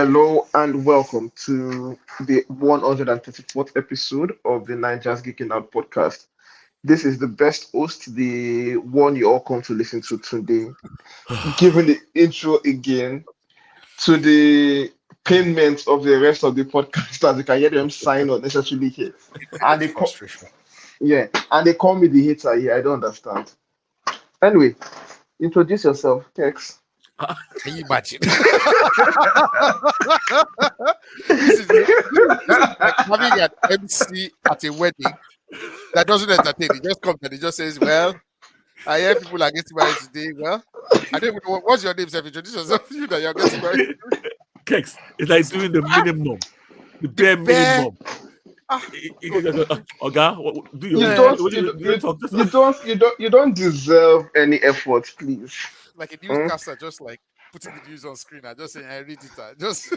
Hello and welcome to the 134th episode of the Naija's Geeking Out podcast. This is the best host, the one you all come to listen to today. Giving the intro again to the payment of the rest of the podcasters. You can hear them sign unnecessarily here. And they call, Frustration. yeah, and they call me the hater here. I don't understand. Anyway, introduce yourself, Kex. Can you imagine? This is like having an MC at a wedding that doesn't entertain. He just comes and he just says, "Well, I hear people are getting married today. Well, I don't even know what's your name, Seth? Introduce yourself. You that you're getting married. Kex, it's like doing the minimum, the bare minimum. Oga, do You your you don't deserve any effort, please. Like a newscaster, just like putting the news on screen. I just say, I read it. Just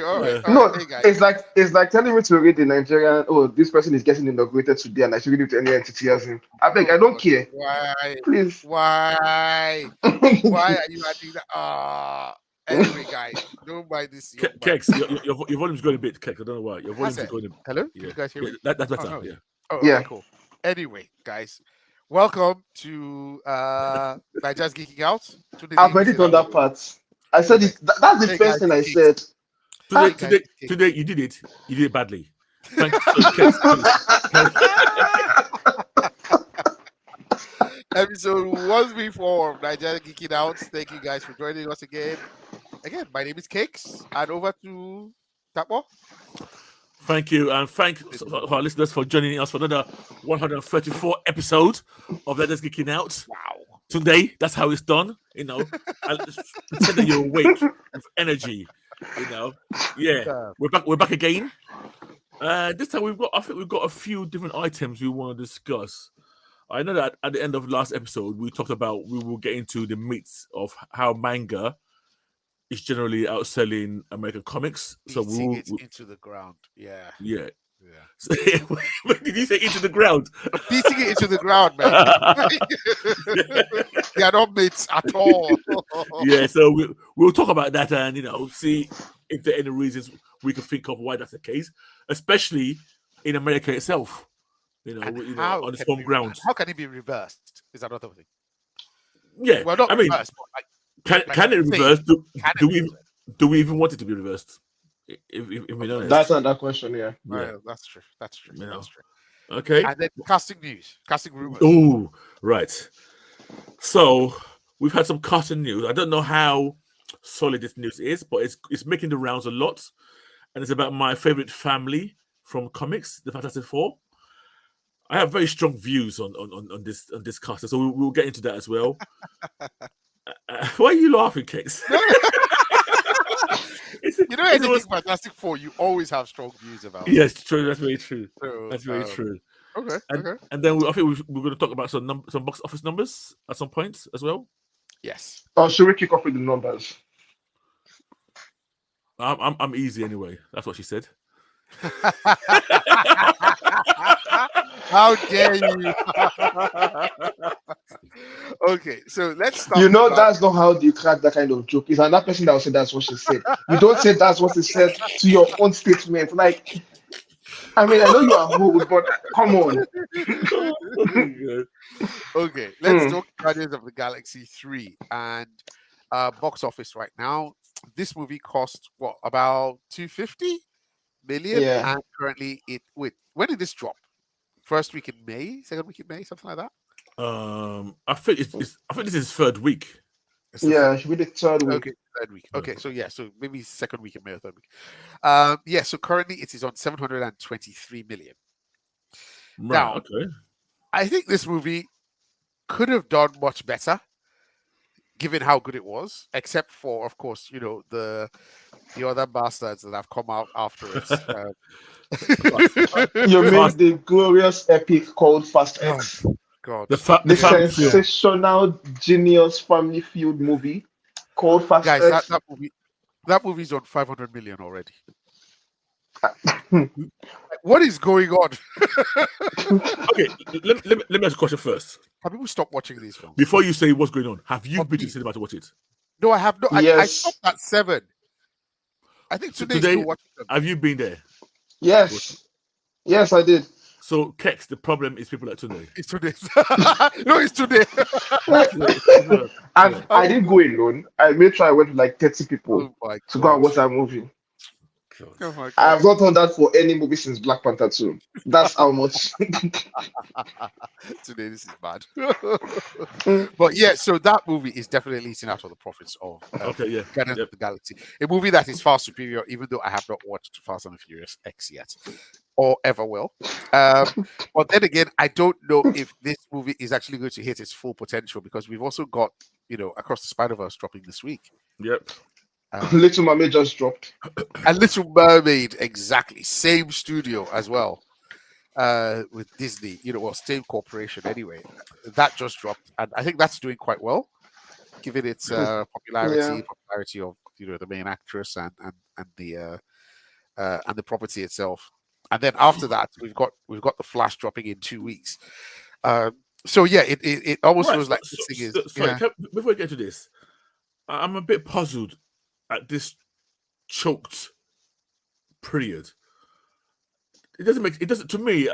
all right. No, Hey guys. it's like telling me to read the Nigerian. Oh, this person is getting inaugurated today, and I should read it to any entity as him. I beg, I don't care. Why? Please. Why? Why are you adding that? Anyway, guys, don't buy this. Kex, your volume's going a bit, Kex. I don't know why. Your volume's going a bit. Hello? Yeah. Can you guys hear me? That's better. Oh, no. Yeah. Oh, Yeah. okay, cool. Anyway, guys, welcome to Naija's Geeking Out. I've already done that part. I said it. That's the Hey, first guys, thing I said. Today, you did it. You did it badly. Thank you, Kex. Episode 134 of Naija Geeking Out. Thank you guys for joining us again. Again, my name is Cakes, and over to Tapo. Thank you, and thank our listeners for joining us for another 134 episode of Let Us Geeking Out. Wow. Today, that's how it's done. And pretend that you're awake with energy. Yeah. We're back again. This time we've got a few different items we want to discuss. I know that at the end of last episode we will get into the meats of how manga is generally outselling American comics. So Beating it into the ground. Yeah. So, did you say into the ground? Beating it into the ground, man. They are not mates at all. Yeah, so we'll talk about that and see if there are any reasons we can think of why that's the case, especially in America itself. On its home ground. How can it be reversed? Is another thing. Yeah, well, not reversed, but can it reverse? Do we even want it to be reversed? If we don't, That's another question. Yeah. Well, that's true. That's true. Okay. And then casting rumors. Oh, right. So we've had some casting news. I don't know how solid this news is, but it's making the rounds a lot, and it's about my favorite family from comics, the Fantastic Four. I have very strong views on this cast, so we'll get into that as well. Why are you laughing, Kex? Anything Fantastic Four, you always have strong views about. Yes, true. That's very true. So, that's very true. Okay. And then I think we're going to talk about some box office numbers at some point as well. Yes. Oh, should we kick off with the numbers? I'm easy anyway. That's what she said. How dare you? Okay, so let's start. That's not how you crack that kind of joke. It's another person that will say that's what she said. You don't say that's what she said to your own statement. Like, I mean, I know you are rude, but come on. Okay, let's talk Guardians of the Galaxy 3 and box office right now. This movie cost about 250 million, and currently when did this drop? First week in May, second week in May, something like that. I think this is third week. Yeah, it should be the third week. Okay, third week. Okay, so maybe second week in May or third week. So currently it is on 723 million. Right, now, okay. I think this movie could have done much better, given how good it was. Except for, of course, the other bastards that have come out after it. You mean the glorious epic called Fast X? God. The sensational genius family feud movie called Fast X. Guys, that movie's on 500 million already. What is going on? Okay, let me ask a question first. Have people stopped watching these films? Before you say what's going on, have you been to the cinema to watch it? No, I have not. Yes. I stopped at 7. I think So today's today, still watching them. have you been there? Yes, yes, I did. So Kex, the problem is people like Tunde. It's today. No, it's today. And Yeah. I didn't go alone. I made sure I went with like 30 people Oh my to go and god. watch that movie. God. Oh my I god. have not done that for any movie since Black Panther 2. That's how much. Today, this is bad. But yeah, so that movie is definitely eating out of the profits of Okay, yeah. Guardians Yep. of the Galaxy. A movie that is far superior, even though I have not watched Fast and the Furious X yet, or ever will. But then again, I don't know if this movie is actually going to hit its full potential because we've also got, Across the Spider-Verse dropping this week. Yep. Little Mermaid just dropped. And Little Mermaid, exactly. Same studio as well. With Disney, same corporation anyway. That just dropped, and I think that's doing quite well, given its popularity of the main actress and the property itself. And then after that, we've got the Flash dropping in 2 weeks. So yeah, it almost feels like this thing is. Sorry, before we get to this, I'm a bit puzzled at this choked period. It doesn't to me.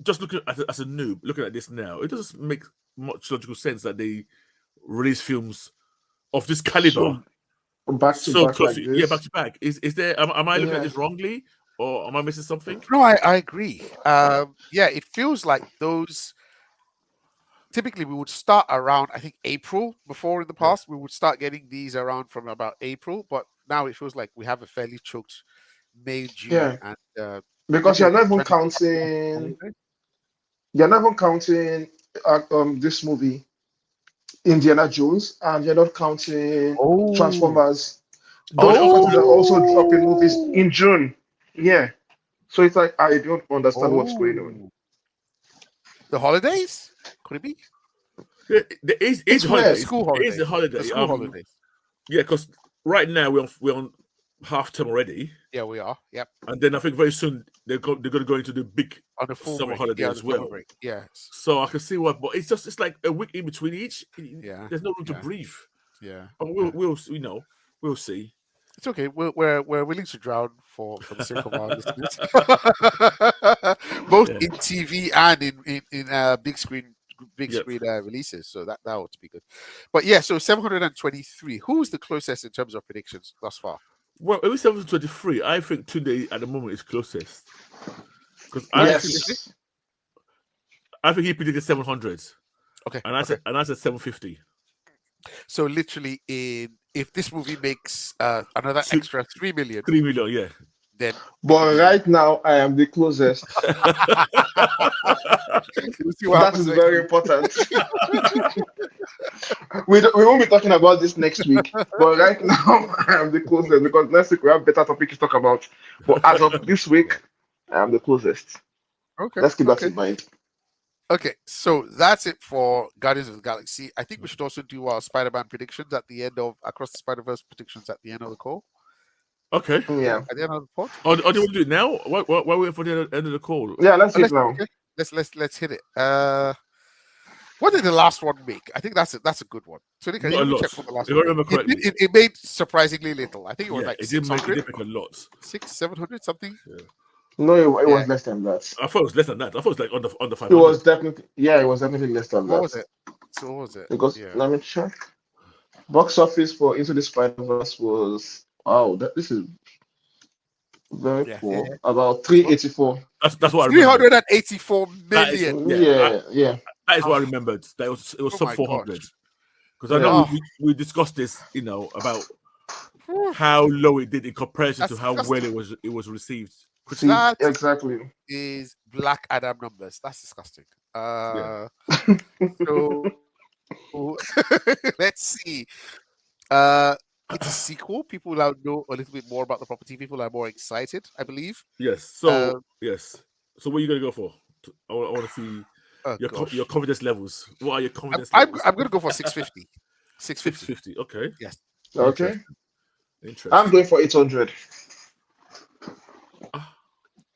Just looking at as a noob, looking at this now, it doesn't make much logical sense that they release films of this caliber Back to back close. like Yeah, this. back to back. Is there? Am I looking at this wrongly, or am I missing something? No, I agree. Yeah, it feels like those. Typically, we would start around, I think, April. Before in the past, we would start getting these around from about April, but now it feels like we have a fairly choked May, June, Yeah, and because maybe you're a not even 20 counting. You're not even counting this movie, Indiana Jones, and you're not counting Oh, Transformers. Those movies are also dropping movies in June. Yeah. So it's like I don't understand what's going on. The holidays? Could it be? Yeah, it's It's the weird. holidays. School It is holidays. the holiday. The school holidays. Yeah, because right now we're on half term already. Yeah, we are. Yep. And then I think very soon they're going to go into the big On the full summer break. holiday Yeah, as the summer well. break. Yes. So I can see what, but it's like a week in between each. Yeah. There's no room to breathe. Yeah. But we'll see. It's okay. We're willing to drown for the sake of our listeners, both in TV and in big screen releases. So that ought to be good. But yeah, so 723. Who's the closest in terms of predictions thus far? Well, at least 723. I think today at the moment is closest because I think he predicted 700. Okay, and I said 750. So literally, if this movie makes another extra 3 million, 3 million, yeah. Then, but right now I am the closest. That is very important. we won't be talking about this next week, but right now I am the closest because next week we have better topics to talk about. But as of this week, I am the closest. Okay, let's keep that in mind. Okay, so that's it for Guardians of the Galaxy. I think we should also do our Spider-Man predictions at the end of Across the Spider-Verse predictions at the end of the call. Okay. Yeah. At the end of the pod. Oh, do you want to do it now? Why wait for the end of the call? Yeah, let's hit it now. Okay. Let's hit it. What did the last one make? I think that's a good one. So can you check for the last one? If I remember correctly, it made surprisingly little. I think it was like it did make a lot. 600-700 something. Yeah. No, it was less than that. I thought it was less than that. I thought it was like under 500. It was definitely less than that. What was it? So what was it? Because let me check. Box office for Into the Spider-Verse was this is very poor. Yeah. About 384. That's what I remember. 384 million. Yeah. That is what I remembered. It was sub 400. Because I know we discussed this, about how low it did in comparison to how well it was received. That exactly is Black Adam numbers. That's disgusting. So let's see. It's a sequel. People now know a little bit more about the property. People are more excited, I believe. Yes. So So what are you gonna go for? I want to see your confidence levels. What are your confidence levels? I'm gonna go for 650. 650. Okay. Yes. Okay. Interesting. I'm going for 800.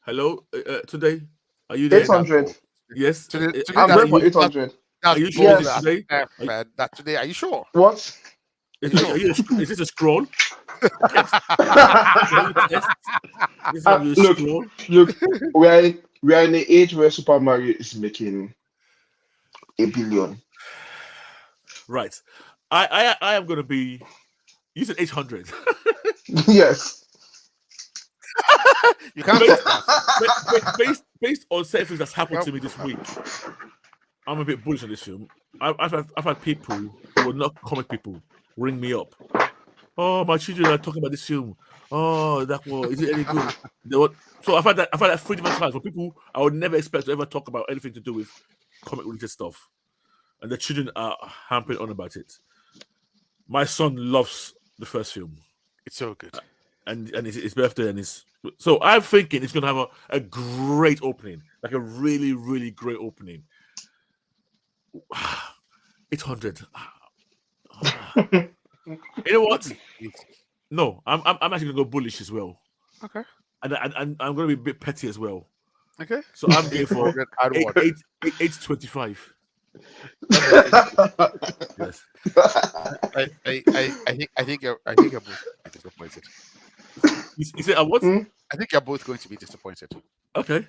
Hello, today. Are you there? 800. Yes. Today, I'm going for 800. Are you sure today? Man, that today. Are you sure? What? Is this a scroll? This one will Look, scroll. look, we are in an age where Super Mario is making 1 billion. Right. I am gonna be. You said 800. Yes. You can't based, top based on certain things that's happened to me that. this week, I'm a bit bullish on this film. I've had people who are not comic people ring me up. Oh, my children are talking about this film. Oh, that was is it any good? So I've had that 3 different times for people I would never expect to ever talk about anything to do with comic related stuff, and the children are hampering on about it. My son loves the first film, It's so good. and it's his birthday, and it's so I'm thinking it's gonna have a great opening, like a really really great opening. 800. You know what? No, I'm actually gonna go bullish as well, Okay. and I'm gonna be a bit petty as well. Okay. So I'm going for 800 and eight what? eight eight eight 25. Yes. I think you're both going to be disappointed. You said I what? I think you're both going to be disappointed. Okay.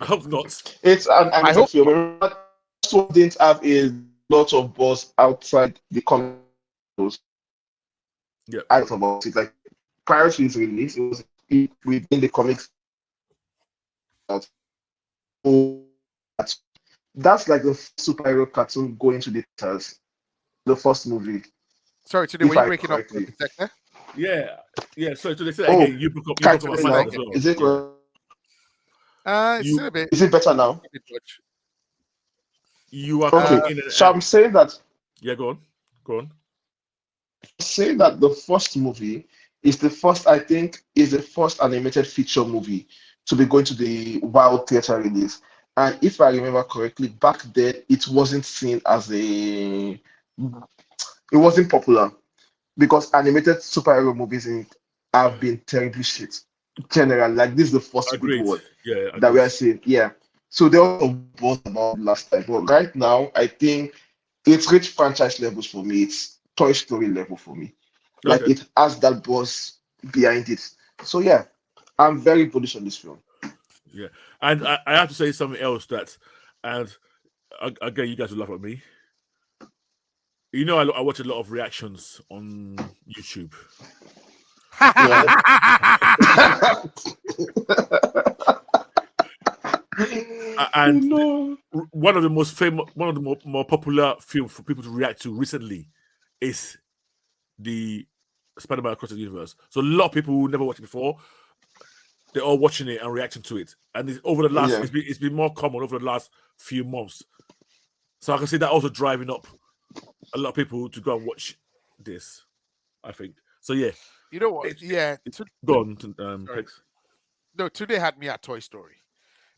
I hope not. It's an I animated hope film. not. Remember, this one didn't have a lot of buzz outside the comics. Yeah. I thought about it. Like prior to its release, it was within the comics. That's like the first superhero cartoon going to the theaters. The first movie, Sorry, today if were you I breaking up for correctly. a second? Yeah. So they said Oh, again, you broke up can't on you my hear me side now? as well. Is it Yeah. correct? It's You still a bit. Is it better now? a bit much. you are Okay. coming in and So out. I'm saying that Yeah, go on. Go on. the first movie is the first, I think, is the first animated feature movie to be going to the wild theater release. And if I remember correctly, back then it wasn't seen as it wasn't popular because animated superhero movies have been terribly shit. Generally, like this is the first big Agreed. one Yeah, that we agreed. are seeing. Yeah. So there was some buzz about it last time, but right now I think it's reached franchise levels for me. It's Toy Story level for me. Like Okay. it has that buzz behind it. So yeah, I'm very bullish on this film. Yeah. And I have to say something else and again, you guys will laugh at me. You know, I watch a lot of reactions on YouTube. Yeah. And No. one of the most famous, one of the more popular films for people to react to recently is the Spider-Man Across the Universe. So a lot of people who never watched it before, they're all watching it and reacting to it. And over the last, Yeah. it's been more common over the last few months. So I can see that also driving up a lot of people to go and watch this. I think so. Yeah, You know what? Yeah. go on, Sorry. Pex. No, today had me at Toy Story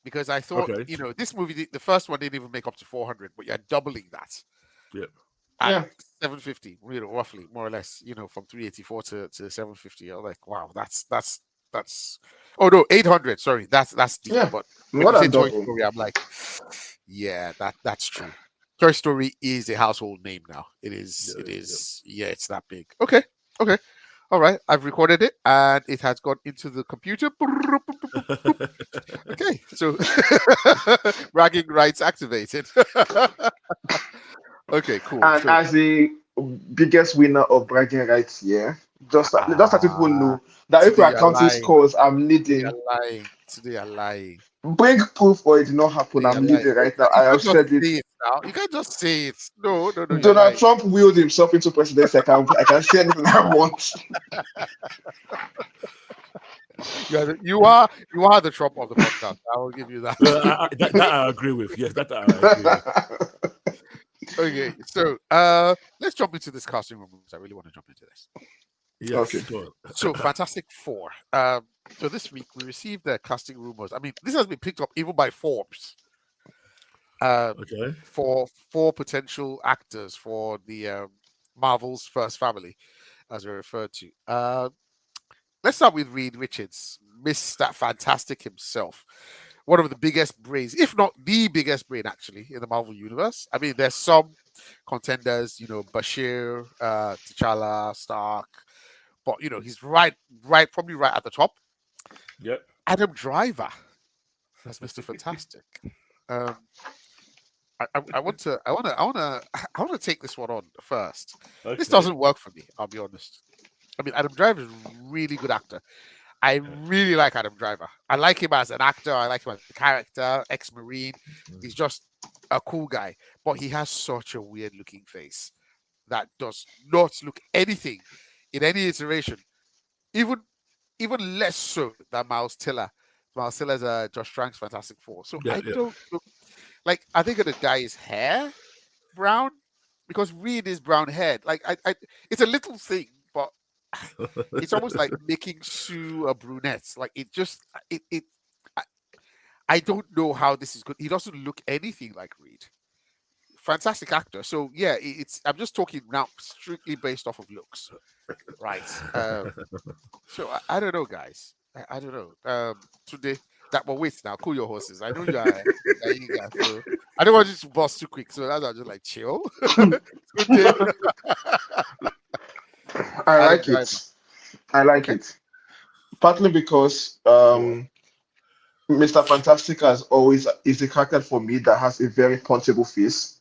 because I thought, Okay. this movie, the first one didn't even make up to 400, but you're doubling that Yeah. at Yeah. 750, roughly, more or less, from 384 to 750. I'm like, wow, that's. Oh no, 800. Sorry, that's deep. Yeah. But when More you say than Toy double. Story, I'm like, yeah, that's true. Toy Story is a household name now. It is. Yeah, It is. Yeah, it's that big. Okay. All right. I've recorded it and it has gone into the computer. Okay. So bragging rights activated. Okay, cool. And So as the biggest winner of bragging rights here, just that people ah, know that if we today are you're counting lying. scores, I'm Today leading. you're lying. Today you're lying. Bring proof or it did not happen. Today you're I'm lying. leading No, right now. you I can't have just said it. say it now. You can't just say it. No, you're Donald lying. Trump wheeled himself into presidency. I can say anything I want. You are the Trump of the podcast. I will give you that. that I agree with. Yes, that I agree with. Okay, so let's jump into this casting room. I really want to jump into this. Yes. Okay. Go on. So Fantastic Four. So this week we received the casting rumors. I mean, this has been picked up even by Forbes. Okay. For 4 potential actors for the Marvel's first family, as we're referred to. Let's start with Reed Richards, Mr. Fantastic himself. One of the biggest brains, if not the biggest brain, actually, in the Marvel universe. I mean, there's some contenders, Bashir, T'Challa, Stark, but he's probably right at the top. Yep. Adam Driver as Mr. Fantastic. Um, I want to I want to I want to I want to take this one on first. This Okay. doesn't work for me. I'll be honest. I mean, Adam Driver is a really good actor. I really like Adam Driver. I like him as an actor. I like him as a character, ex-Marine. He's just a cool guy. But he has such a weird looking face that does not look anything in any iteration, even less so than Miles Teller. Miles Teller's Josh Trank's Fantastic Four. So Yeah, I yeah. don't look like I think of the guy's hair brown because Reed is brown haired. Like it's a little thing, but it's almost like making Sue a brunette. Like it. I, I don't know how this is good. He doesn't look anything like Reed. Fantastic actor. So yeah, it's. I'm just talking now strictly based off of looks, right? So I don't know, guys. I don't know. Today that but wait now, cool your horses. I know you are eager, so I don't want you to bust too quick. So that's why I'm just like chill. Today, I Adam like Driver. it. I like Okay. it. Partly because Go on. Mr. Fantastic as always is a character for me that has a very punchable face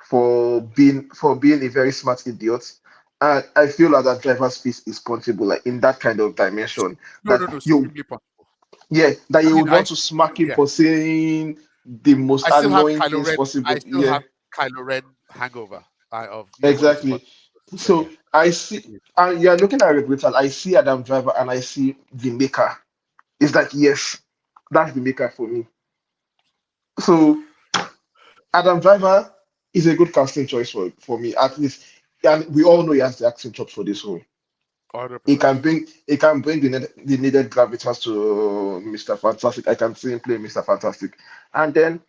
for being a very smart idiot. And I feel like that driver's face is punchable, like in that kind of dimension. That No, you supremely possible. yeah, that I you mean, would want to smack him yeah, for saying the most I still have annoying Kylo things Ren. possible. I still Yeah, have Kylo Ren hangover of wanting to punch. exactly. So yeah, So I see, and you're looking at it, Richard. I see Adam Driver and I see the maker. It's like, yes, that's the maker for me. So Adam Driver is a good casting choice for me, at least. And we all know he has the acting chops for this role. 100%. He can bring the needed gravitas to Mr. Fantastic. I can see him play Mr. Fantastic. And then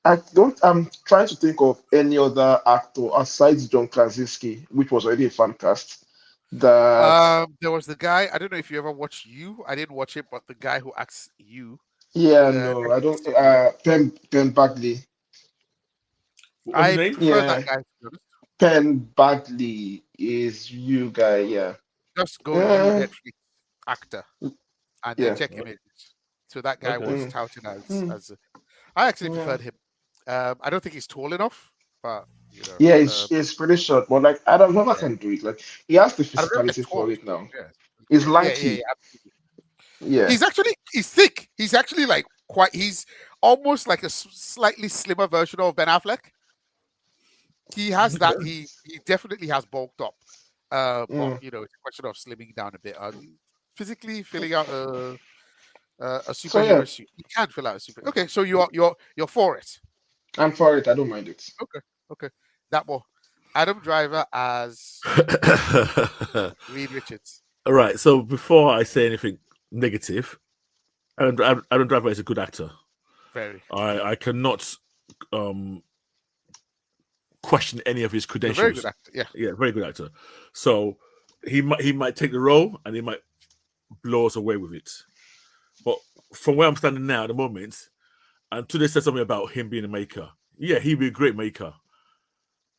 I'm trying to think of any other actor aside John Krasinski, which was already a fan cast. That There was the guy. I don't know if you ever watched You. I didn't watch it, but the guy who acts You, Yeah, uh, no, I don't you. Penn Badley. What's his I name? prefer that Yeah, guy. To be honest. Penn Badley is you guy, yeah. Just go You Uh, Netflix actor and then yeah. check images. So that guy Okay. was Mm, touted as mm, I actually yeah. preferred him. I don't think he's tall enough, but Yeah, um, it's pretty short, but like Adam Driver yeah. can do it. Like he has the I don't know if physicality it's for tall. it now. Yeah. He's Yeah. lanky. Absolutely. Yeah. He's thick. He's actually like quite. He's almost like a slightly slimmer version of Ben Affleck. He has that. Okay. He definitely has bulked up. But Mm. it's a question of slimming down a bit. Physically filling out a So yeah, superhero suit. You can fill out a super. Okay, so you're for it. I'm for it. I don't mind it. Okay, okay. That one. Adam Driver as Reed Richards. All right. So before I say anything negative, Aaron Driver is a good actor. Very. I cannot um question any of his A very good credentials. actor. Yeah. Yeah, very good actor. So he might take the role and he might blow us away with it. But from where I'm standing now at the moment, and today said something about him being a maker. Yeah, he'd be a great maker.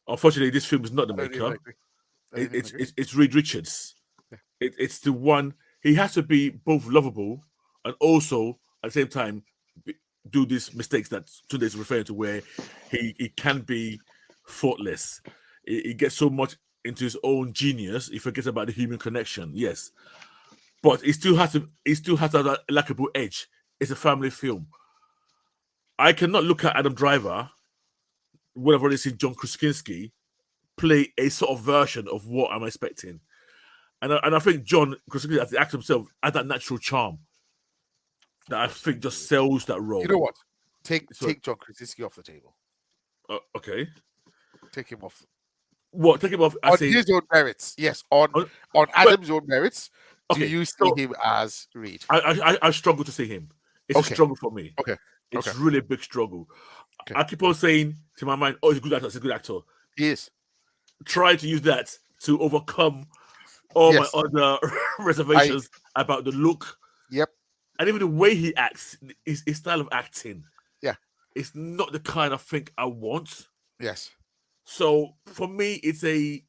Unfortunately, this film is not the I don't even maker. agree. I don't even agree. It's Reed Richards. Yeah. It's the one. He has to be both lovable and also at the same time do these mistakes that today's referring to, where he can be thoughtless. He gets so much into his own genius, he forgets about the human connection. Yes, but he still has to. He still has that likable edge. It's a family film. I cannot look at Adam Driver when I've already seen John Krasinski play a sort of version of what I'm expecting. And I think John Krasinski, as the actor himself, has that natural charm that I think just sells that You role. know what? So, Take John Krasinski off the table. okay. Take him off What? Take him off. I on say, his own merits. Yes, on oh, but Adam's own merits. Do okay. you see So him as Reed? I struggle to see him. It's a Okay, struggle for me. okay, okay, It's really a big struggle. okay. I keep on saying to my mind, "Oh, he's a good actor. He's a good actor." He is. Try to use that to overcome all my Yes, other I. reservations about the look Yep. and even the way he acts. His style of acting. Yeah. It's not the kind of thing I want. Yes. So for me, it's a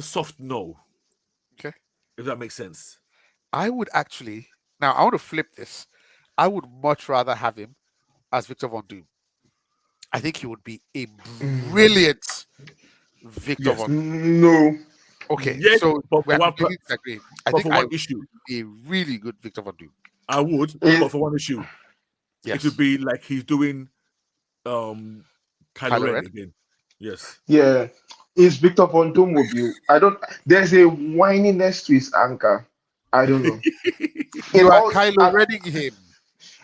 soft no. Okay. if that makes sense. I would actually now I want to flip this. I would much rather have him as Victor Von Doom. I think he would be a brilliant Victor Yes, Von Doom. No. Okay, yes, so but we're for one, beginning to agree. I but think for I one would issue, be a really good Victor Von Doom. I would, but It, for one issue, it would Yes. be like he's doing um Kylo Kylo Ren Ren. again. Yes. yeah. Is Victor Von Doom will be I don't there's a whininess to his anchor. I don't know. In You are all Kylo Renning him.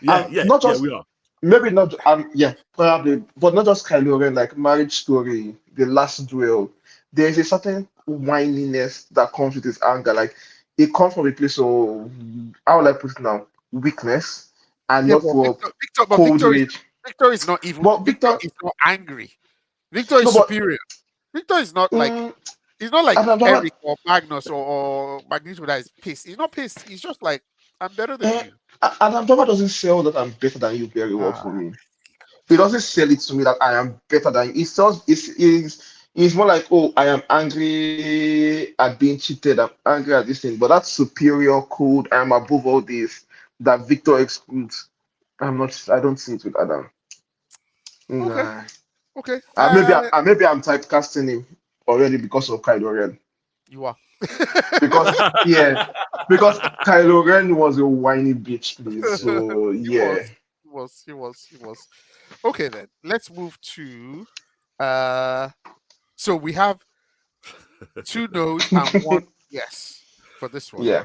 Yeah, yeah, not yeah, just we are. maybe not yeah, probably, but not just Kylo Ren, like Marriage Story, The Last Duel. There's a certain whininess that comes with his anger. Like it comes from a place of how will I put it now? Weakness and Yeah, not but for cold rage. Victor is not even But Victor Victor is not angry. Victor is no but superior. Victor is not like mm, he's not like Adam Driver Eric or Magnus or Magneto that is pissed. He's not pissed. He's just like I'm better than eh, you. Adam Driver doesn't sell that I'm better than you very well for Ah, me. He doesn't sell it to me that I am better than you. He sells it's more like, oh, I am angry at being cheated, I'm angry at this thing, but that's superior code, I'm above all this that Victor excludes. I don't see it with Adam. okay, Nah. okay. Maybe I'm typecasting him already because of Kylo Ren. You are. Because yeah, because Kylo Ren was a whiny bitch, please. So He yeah. was. He was. Okay then. Let's move to uh so we have two no's and one yes for this one. Yeah.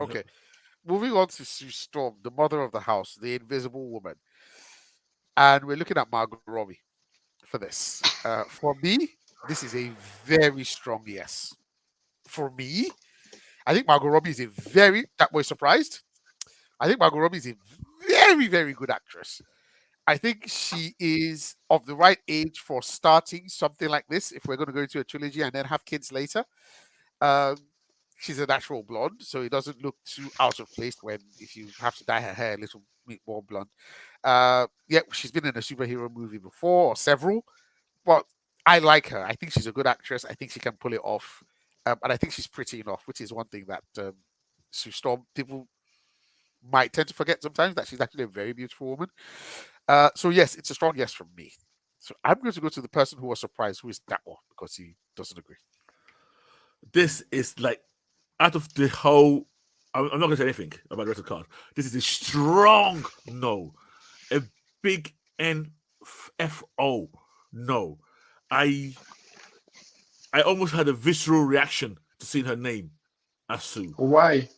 Okay. Moving on to Sue Storm, the mother of the house, the invisible woman. And we're looking at Margot Robbie for this. For me, this is a very strong yes. For me, I think Margot Robbie is a very that was surprised. I think Margot Robbie is a very, very good actress. I think she is of the right age for starting something like this. If we're going to go into a trilogy and then have kids later, um, she's a natural blonde, so it doesn't look too out of place when if you have to dye her hair a little bit more blonde. Yeah, she's been in a superhero movie before or several, but I like her. I think she's a good actress. I think she can pull it off, and I think she's pretty enough, which is one thing that Sue Storm people might tend to forget sometimes that she's actually a very beautiful woman. So yes, it's a strong yes from me. So I'm going to go to the person who was surprised, who is that one, because he doesn't agree. This is like out of the whole. I'm not going to say anything about the rest of the card. This is a strong no, a big NFO no. I I almost had a visceral reaction to seeing her name as Sue. Why?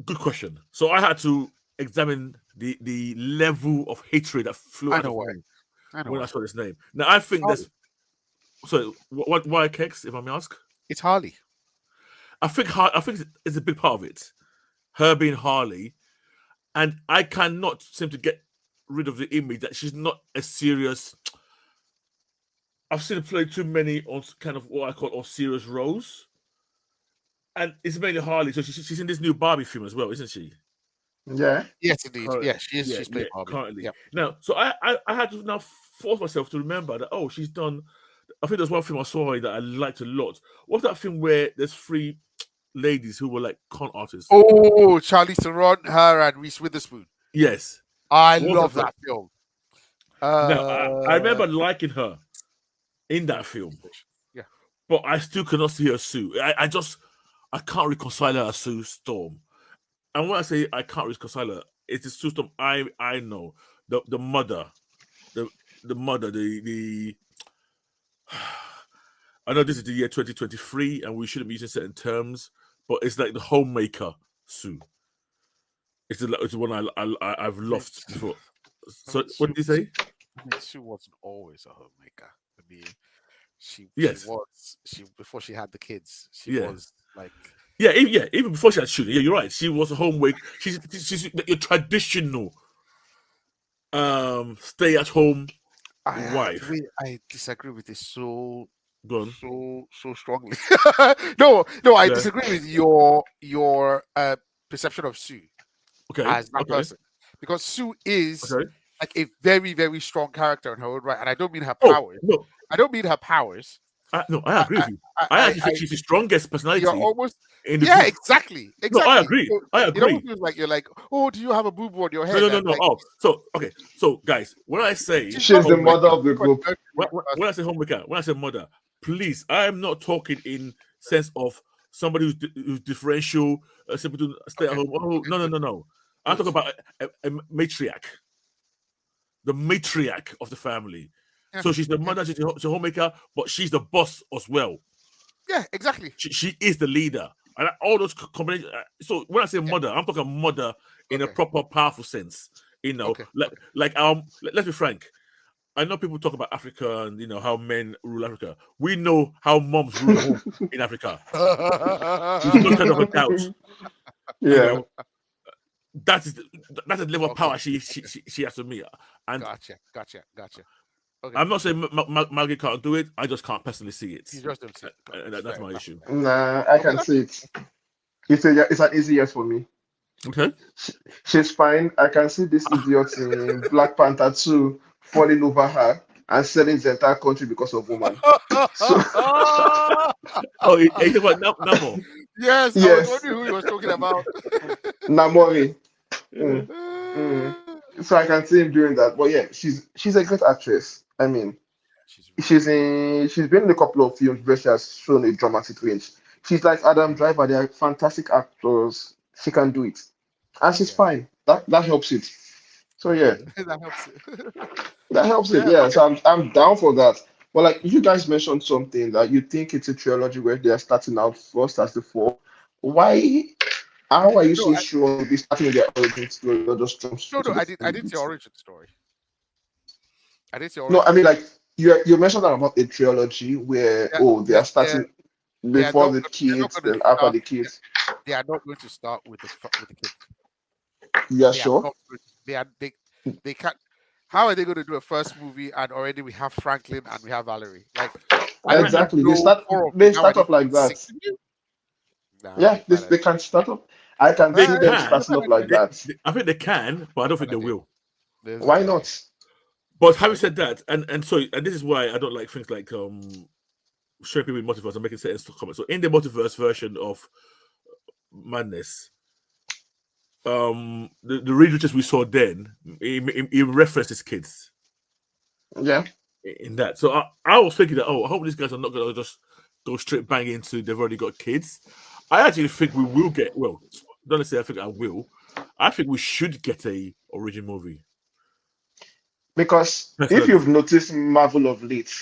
Good question. So I had to examine the level of hatred that flew I out know of why. me I know when I why. saw this name. Now I think Harley. that's so. What why Kex? If I may ask, It's Harley. I think it's a big part of it. Her being Harley, and I cannot seem to get rid of the image that she's not a serious. I've seen her play too many on kind of what I call on serious roles, and it's mainly Harley. So she's in this new Barbie film as well, isn't she? Yeah. Yes, indeed. Current, Yeah, she is. yeah, She's yeah, playing Barbie. currently. Yeah. Now, so I had to now force myself to remember that she's done. I think there's one film I saw her that I liked a lot. What's that film where there's three ladies who were like con artists? Oh, Charlie Theron, her, and Reese Witherspoon. Yes. I What was that love film? that film. Now I Uh, remember liking her in that Police film, Station. Yeah. but I still cannot see her Sue. I can't reconcile her as Sue Storm. And when I say I can't reconcile her, it's the Sue Storm I know. The mother. The mother, the I know this is the year 2023 and we shouldn't be using certain terms, but it's like the homemaker Sue. It's the one I've I mean, lost before. I So mean, what did you say? Sue wasn't always a homemaker. I mean, she Yes. was she before she had the kids. She Yeah. was like Even before she had children. Yeah, you're right. She was a homemaker. She's your traditional stay at home wife. I disagree with this so Go on. so strongly. No, I Yeah. disagree with your perception of Sue Okay. as that Okay. person because Sue is Okay. like a very very strong character in her own right, and I don't mean her Oh powers. no. I don't mean her powers. I agree with you. I actually think she's the strongest personality. You're almost in the group. Exactly. No, I agree. So I agree. It almost feels like you're like, oh, do you have a boo boo on your head? No. Like, So okay. So guys, when I say she's the mother of the group. When I say homemaker, when I say mother, please, I am not talking in sense of somebody who's differential, simply to stay at home. Oh no. I'm talking about a matriarch, the matriarch of the family. Yeah. So she's the mother, she's the homemaker, but she's the boss as well. Yeah, exactly. She is the leader. And all those combinations. So when I say mother, I'm talking mother in a proper, powerful sense. You know, let's be frank. I know people talk about Africa and how men rule Africa. We know how moms rule the home in Africa. She's not turned off a couch. Yeah. You know, that's the level of power she has to me. And gotcha. Okay. I'm not saying Maggie can't do it. I just can't personally see it. You just don't see it. That's my issue. Nah, I can see it. It's an easy yes for me. Okay. She's fine. I can see this idiot in Black Panther 2 falling over her and selling the entire country because of woman. So, you talking about Namo? Yes, I was wondering who he was talking about. Namori. So I can see him doing that. But yeah, she's a great actress. I mean, she's been in a couple of films where she has shown a dramatic range. She's like Adam Driver. They are fantastic actors. She can do it, and she's fine. That helps it. So yeah, that helps it. that helps it. Yeah, so I'm down for that. But like, you guys mentioned something that you think it's a trilogy where they are starting out first as the four. Why? How are you so sure they'll be starting with their origin story or just jump? No, I did the origin story. No, I mean, like, you mentioned that about a trilogy where they are starting before the kids, then after the kids. They are not going to start with the kids. Yeah, sure. They can't. How are they going to do a first movie and already we have Franklin and we have Valerie? Like, exactly. They start off like that. Yeah, they can start up. I can see them starting up like that. I think they can, but I don't think they will. Why not? But having said that, and this is why I don't like things like showing people in multiverse and making certain comments. So in the multiverse version of Madness, the Reed Richards we saw then, he referenced his kids. Yeah. In that, so I was thinking that I hope these guys are not going to just go straight bang into they've already got kids. I actually think we will get. Well, don't necessarily think I will. I think we should get a origin movie. Because if you've noticed Marvel of late,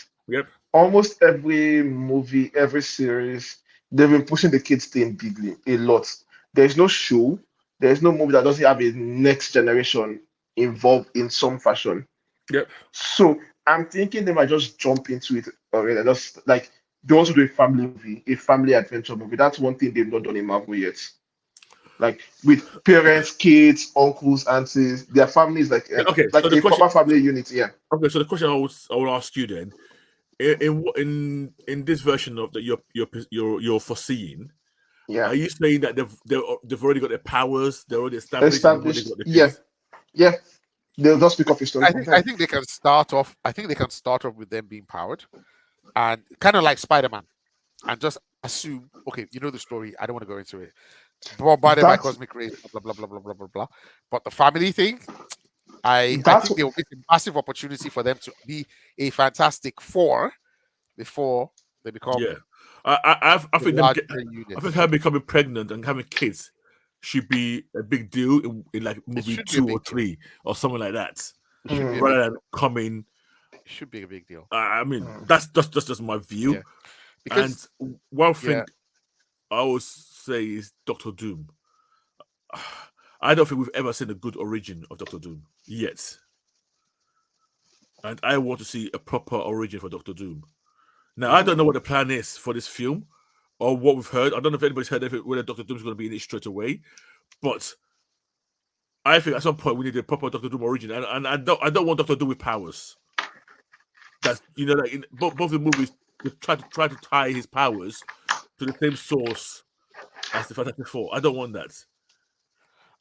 almost every movie, every series, they've been pushing the kids thing bigly a lot. There's no show, there's no movie that doesn't have a next generation involved in some fashion. Yep. So I'm thinking they might just jump into it already. Just like they also do a family movie, a family adventure movie. That's one thing they've not done in Marvel yet. Like with parents, kids, uncles, aunties, their families like a proper family unit. Yeah. Okay, so the question I will ask you then, in this version of that you're foreseeing, are you saying that they've already got their powers, they're already established? Yeah. They'll just pick up a story. I think they can start off. I think they can start off with them being powered, and kind of like Spider-Man, and just assume, okay, you know the story. I don't want to go into it. Bombarded by cosmic rays, blah blah blah blah blah blah blah. But the family thing, I think there will be a massive opportunity for them to be a Fantastic Four before they become. Yeah, I think her becoming pregnant and having kids should be a big deal in like movie 2 or 3 or something like that. Rather than coming, it should be a big deal. I mean, that's just my view. Yeah. Because, and one thing I always say is Doctor Doom. I don't think we've ever seen a good origin of Doctor Doom yet. And I want to see a proper origin for Doctor Doom. Now, I don't know what the plan is for this film or what we've heard. I don't know if anybody's heard whether Doctor Doom's going to be in it straight away. But I think at some point we need a proper Doctor Doom origin. And I don't want Doctor Doom with powers. That's, like in both the movies, they try to tie his powers to the same source as the Fantastic Four. I don't want that.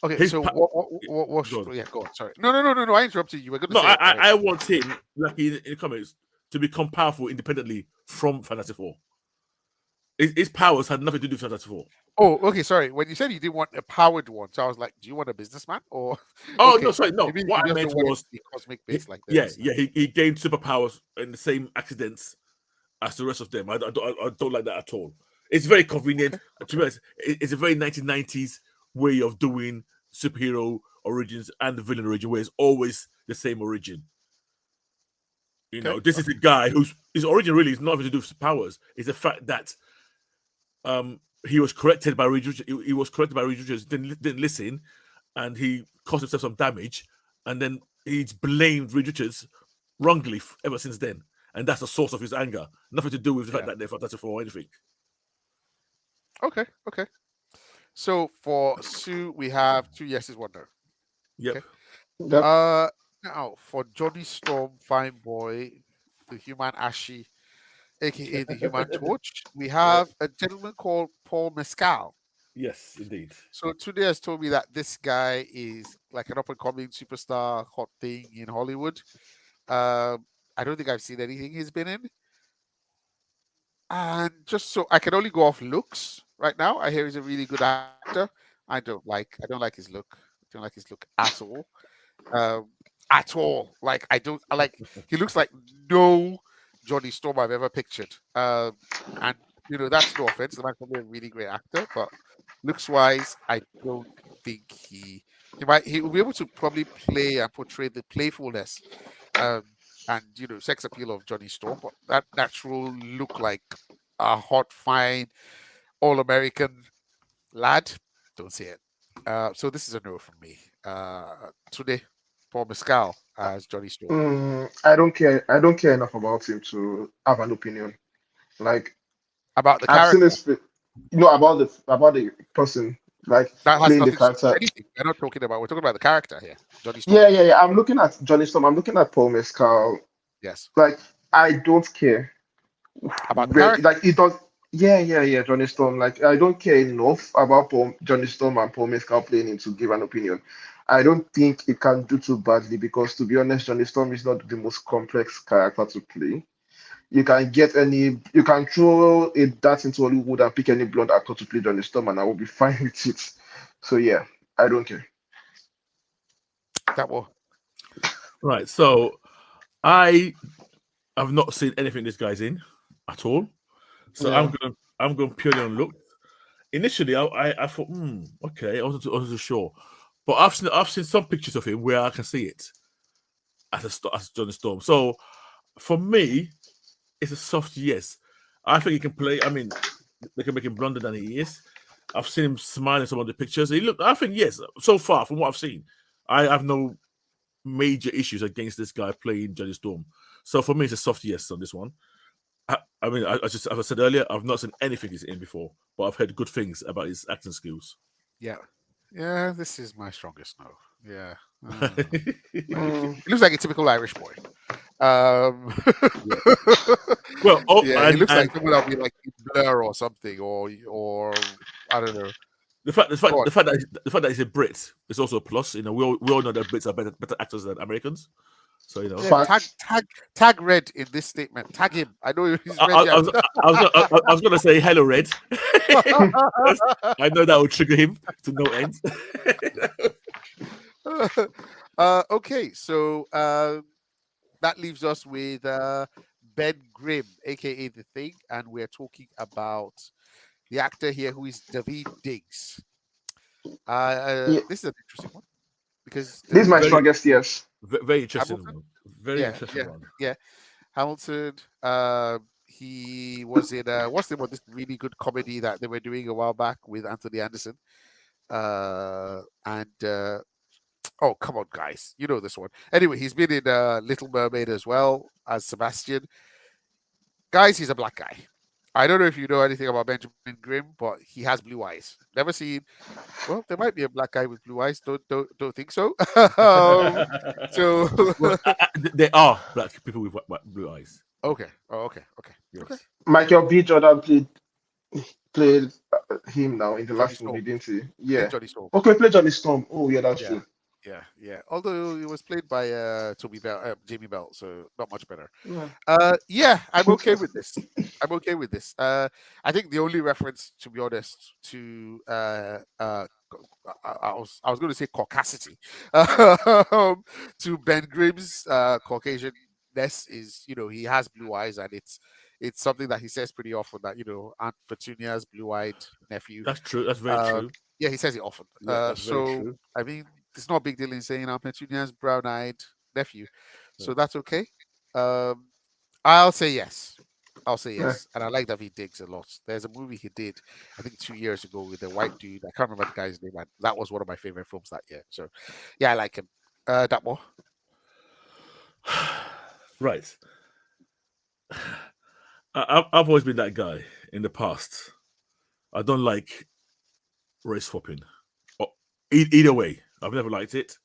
Okay, so what? Yeah, go on. Sorry. No. I interrupted you. I want him, like in the comics, to become powerful independently from Fantastic Four. His powers had nothing to do with Fantastic Four. Oh, okay. Sorry. When you said you didn't want a powered one, so I was like, do you want a businessman or? Oh Okay, no, sorry, no. maybe you What I just meant don't want it was, to be cosmic based like the yeah, others. he gained superpowers in the same accidents as the rest of them. I don't like that at all. It's very convenient. To be honest, it's a very 1990s way of doing superhero origins and the villain origin, where it's always the same origin. Okay. This is a guy whose his origin really is nothing to do with powers. It's the fact that he was corrected by Reed Richards. He was corrected by Reed Richards, didn't listen, and he caused himself some damage, and then he's blamed Reed Richards wrongly ever since then. And that's the source of his anger. Nothing to do with the fact that they're Fantastic Four or anything. Okay. Okay. So for Sue, we have 2 yeses, 1 no. Yep. Okay. Yep. Now for Johnny Storm, Fine Boy, the Human Ashi, aka the Human Torch, we have a gentleman called Paul Mescal. Yes, indeed. So Tunde has told me that this guy is like an up and coming superstar, hot thing in Hollywood. I don't think I've seen anything he's been in. And just so I can only go off looks right now. I hear he's a really good actor. I don't like his look. I don't like his look at all. At all. Like I don't I like he looks like no Johnny Storm I've ever pictured. And that's no offense. The man's probably a really great actor, but looks wise, I don't think he will be able to probably play and portray the playfulness and sex appeal of Johnny Storm, but that natural look like a hot, fine, all-American lad, don't see it. So this is a no from me. Today, Paul Mescal as Johnny Storm. I don't care. I don't care enough about him to have an opinion. Like About the I've seen character. this, about the person, like That has playing the nothing to do character. with anything. We're talking about the character here. Johnny Storm. Yeah. I'm looking at Johnny Storm. I'm looking at Paul Mescal. Yes. Like I don't care. About the character. Like it does. Yeah. Johnny Storm. Like I don't care enough about Johnny Storm and Paul Mescal playing him to give an opinion. I don't think it can do too badly because, to be honest, Johnny Storm is not the most complex character to play. You can throw a dart into Hollywood and pick any blonde actor to play Johnny Storm, and I will be fine with it. So yeah, I don't care. That will. Right. So I have not seen anything this guy's in at all. So Yeah. I'm going purely on look. Initially, I thought, okay, I wasn't sure, but I've seen some pictures of him where I can see it as Johnny Storm. So for me, it's a soft yes. I think he can play. I mean, they can make him blonder than he is. I've seen him smile in some of the pictures. I think yes. So far, from what I've seen, I have no major issues against this guy playing Johnny Storm. So for me, it's a soft yes on this one. I mean, as I said earlier, I've not seen anything he's in before, but I've heard good things about his acting skills. Yeah, this is my strongest no. Yeah. He looks like a typical Irish boy. Well, he looks like someone that'll be like Blur or something, or I don't know. The fact that he's a Brit is also a plus. We all know that Brits are better actors than Americans. So tag Red in this statement. Tag him. I know he's Red. I was gonna say hello, Red. I know that will trigger him to no end. Okay, so that leaves us with Ben Grimm, aka The Thing, and we're talking about the actor here who is David Diggs. This is an interesting one because this is my strongest yes. Very interesting one. Very interesting one. Yeah, Hamilton. He was in this really good comedy that they were doing a while back with Anthony Anderson. Oh, come on, guys. You know this one. Anyway, he's been in Little Mermaid as well as Sebastian. Guys, he's a black guy. I don't know if you know anything about Benjamin Grimm, but he has blue eyes. Never seen. Well, there might be a black guy with blue eyes. Don't think so. There are black people with blue eyes. Okay. Oh, okay. Yes. Okay. Michael B. Jordan played him now in the last movie, didn't he? Yeah. Johnny Storm. Okay, play Johnny Storm. Oh yeah, that's true. Yeah. Although it was played by Toby Bell, Jamie Bell, so not much better. Yeah. Yeah, I'm okay with this. I'm okay with this. I think the only reference, to be honest, to I was going to say caucasity, to Ben Grimm's Caucasianness is, he has blue eyes, and it's something that he says pretty often, that Aunt Petunia's blue-eyed nephew. That's true. That's very true. Yeah, he says it often. Yeah, that's very So true. I mean, it's not a big deal in saying Aunt Petunia's brown-eyed nephew, Yeah. so that's okay. Um, I'll say yes. I'll say Yeah. yes. And I like David Diggs a lot. There's a movie he did, I think 2 years ago, with a white dude. I can't remember the guy's name. And that was one of my favorite films that year. So, yeah, I like him. That more. Right. I've always been that guy in the past. I don't like race swapping. Either way, I've never liked it.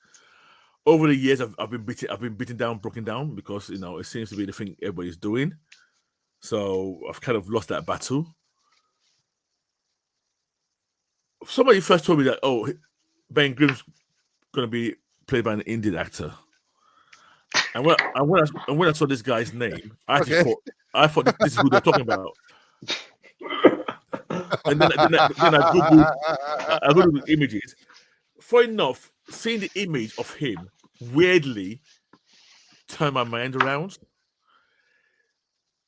Over the years, I've been beaten down, broken down, because it seems to be the thing everybody's doing. So I've kind of lost that battle. Somebody first told me that, Ben Grimm's going to be played by an Indian actor, and when I saw this guy's name, I thought this is who they're talking about. And then I googled the images. For enough, seeing the image of him weirdly turned my mind around.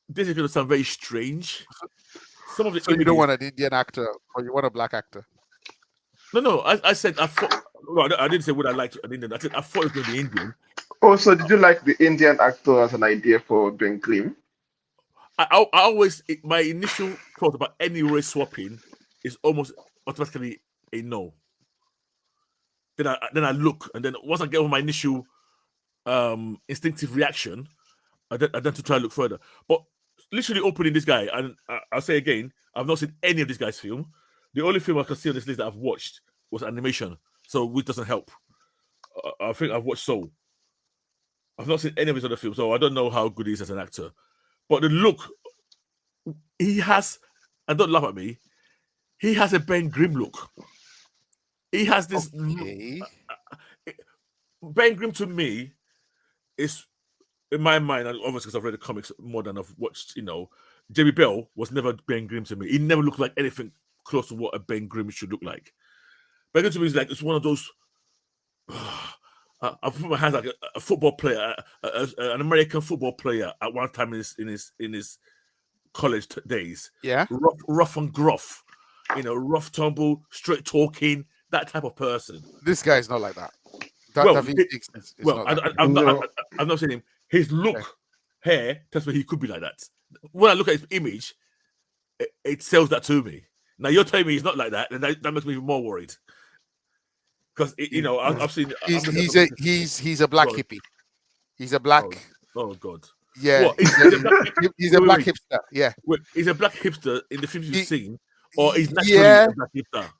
This is going to sound very strange. Some of the So images, you don't want an Indian actor, or you want a black actor? No. I said I thought. Well, I didn't say would I like an Indian. I said I thought it was going to be Indian. Also, did you like the Indian actor as an idea for Ben Grimm? I always, my initial thought about any race swapping is almost automatically a no. Then I look, and then once I get over my initial instinctive reaction, I then to try to look further. But literally opening this guy, and I'll say again, I've not seen any of this guy's film. The only film I can see on this list that I've watched was animation, so which doesn't help. I think I've watched Soul. I've not seen any of his other films, so I don't know how good he is as an actor. But the look he has, and don't laugh at me, he has a Ben Grimm look. He has this. Okay. Ben Grimm to me is, in my mind, and obviously because I've read the comics more than I've watched, Jamie Bell was never Ben Grimm to me. He never looked like anything close to what a Ben Grimm should look like. Ben Grimm to me is like, it's one of those. I put my hands like a football player, an American football player at one time in his college days. Yeah. Rough and gruff, rough tumble, straight talking, that type of person. This guy is not like that. I'm not saying him. His look, hair, tells me he could be like that. When I look at his image, it sells that to me. Now you're telling me he's not like that, and that makes me even more worried. Because I've seen. He's a black hippie. He's a black. Oh God. Yeah. What? He's a black hipster. Yeah. Wait, he's a black hipster in the films you've seen, or he's naturally a black hipster?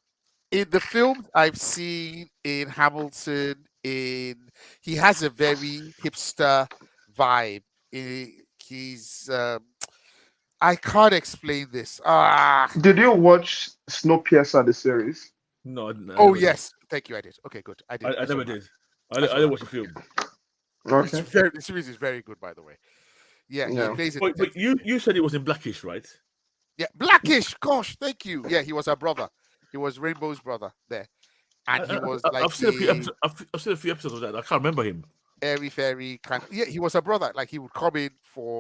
In the films I've seen, in Hamilton, he has a very hipster vibe. He's I can't explain this. Did you watch Snowpiercer, the series? No. Oh yes, thank you. I did. Okay, good. I did. I never did. I didn't watch the film. Okay. The series is very good, by the way. Yeah. He plays it. But you said it was in Blackish, right? Yeah, Blackish. Gosh, thank you. Yeah, he was our brother. He was Rainbow's brother there, and he was like. I've seen a few episodes of that. I can't remember him. Very kind of, yeah. He was a brother. Like he would come in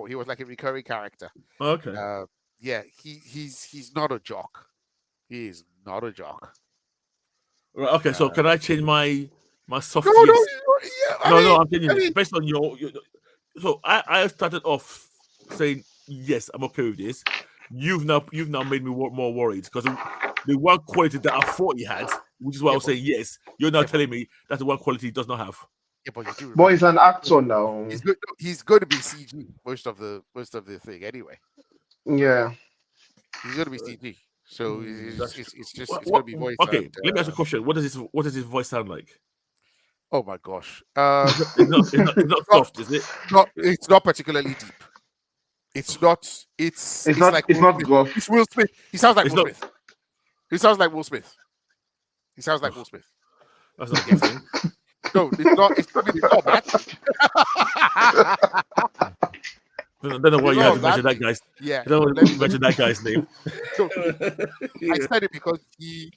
he was like a recurring character. Okay. Yeah, he's not a jock. He is not a jock. Right. Okay. So can I change my soft? No, I'm telling you, based on your. So I started off saying yes, I'm okay with this. You've now made me more worried, because the one quality that I thought he had, which is why I was saying yes, you're now telling me that's the one quality he does not have. Yeah, but you do. But he's an actor now. He's going to be CG most of the thing anyway. Yeah. He's going to be CG, so it's going to be voice. Okay, let me ask you a question. What does his voice sound like? Oh my gosh! It's not soft, is it? It's not particularly deep. It's not gruff. It's Will Smith. He sounds like Will Smith. He sounds like Will Smith. That's not a good thing. No, it's not. It's not that. I don't know why you had to mention that guy's. Yeah. I don't want to mention that guy's name. So Yeah. I said it because he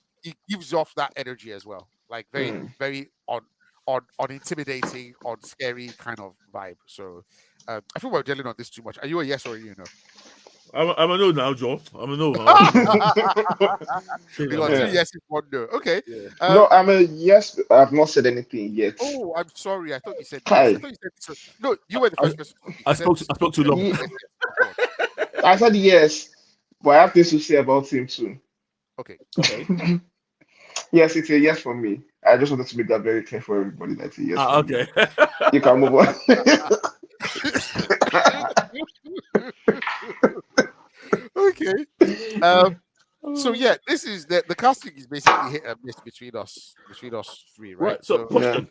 gives off that energy as well, like very on intimidating, on scary kind of vibe. So I feel we're dealing on this too much. Are you a yes or a no? I'm a no now, Joe. I'm a no. We got two yeses, one no. Okay. Yeah. No, I'm a yes. I've not said anything yet. Oh, I'm sorry. I thought you said Kai. yes. I thought you said so. No, you were the first person. I spoke too long. I said yes, but I have things to say about him too. Okay. Yes, it's a yes for me. I just wanted to make that very clear for everybody. That's a yes. For Okay. me. You can move on. Okay. So yeah, this is the casting is basically hit and miss between us three, right? So question.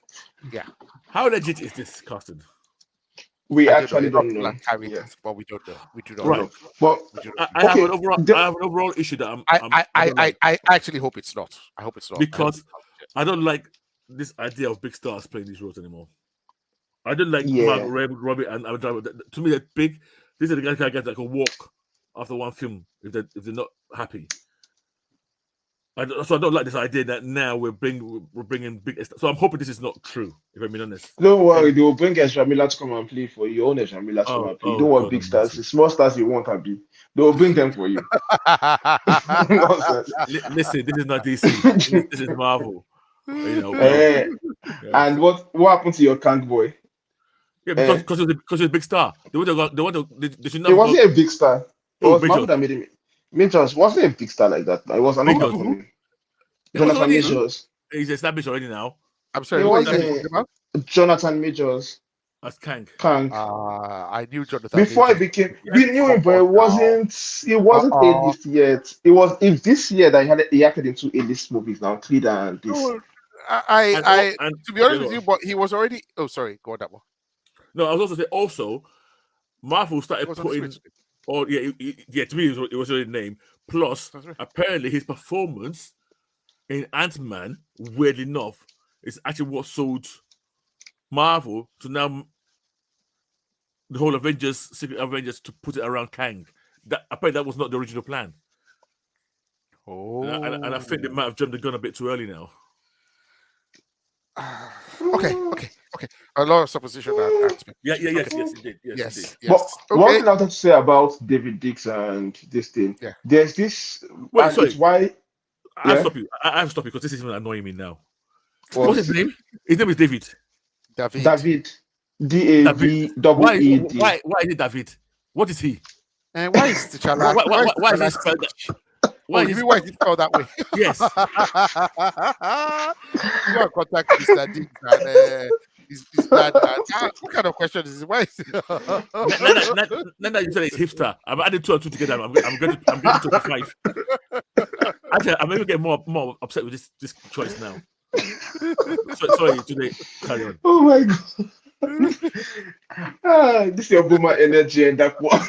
Yeah. How legit is this casting? We actually don't know. But we don't know. We do not Right. know. Well, I have an overall issue that I actually hope it's not. I hope it's not. Because I don't like this idea of big stars playing these roles anymore. I don't like Margot Robbie and to me they're big. These are the guys that can walk after one film if they're not happy. So I don't like this idea that now we're bringing big. So I'm hoping this is not true. If I'm being honest. Don't worry, they will bring Ezra Miller to come and play for you. Own Ezra Miller to come and play. Don't want big stars. The small stars you want to be. They will bring them for you. Listen, this is not DC. This is Marvel. You know. And what happened to your Kang boy? Yeah, because he's a big star. They should not. He wasn't a big star. It was Marvel Majors. that made him. Majors wasn't a big star like that. It was another for me. Jonathan Majors. He's established already now. I'm sorry. It was Jonathan Majors. As Kang. I knew Jonathan. Before he became, we knew him, but it wasn't A-list yet. It was this year that he acted in 2 A-list movies now, Creed and this. To be honest with you, but he was already. Oh, sorry, go on that one. No, I was also saying Marvel started putting. To me it was already named. Plus, apparently his performance in Ant-Man, weirdly enough, is actually what sold Marvel to now the whole Secret Avengers to put it around Kang. Apparently that was not the original plan. And I think they might have jumped the gun a bit too early now. Okay. A lot of supposition. Yes, it did. Yes. But one thing I wanted to say about David Dix and this thing, there's this. Wait, sorry. It's why. I have to stop you. I have to stop you because this is even annoying me now. What's his name? His name is David. David. D-A-V-E-E-D. Why is it David? What is he? And why is T'Challa? Why is he spelled that? Why is it spelled that way? Yes. You are contact Mr. Dick and his dad. What kind of question is it? Why is it? Now that you said it's hipster, I'm adding 2 and 2 together. I'm getting to 5. Actually, I'm even getting more upset with this choice now. Sorry, today. Carry on. Oh my god. This is your boomer energy and that one.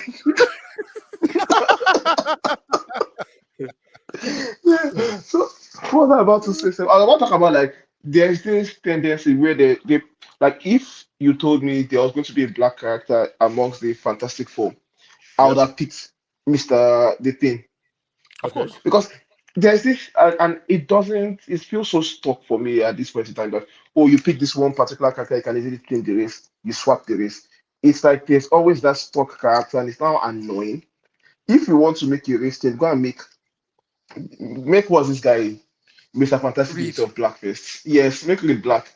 So what was I about to say? I was about to talk about like there's this tendency where they like if you told me there was going to be a black character amongst the Fantastic Four, I would have picked Mr. The Thing. Of course. Because there's this and it feels so stuck for me at this point in time that you pick this one particular character, you can easily change the race, you swap the race. It's like there's always that stuck character and it's now annoying. If you want to make a race change, go and make what's this guy, Mr. Fantastic Beasts of Blackfist. Yes, make it black.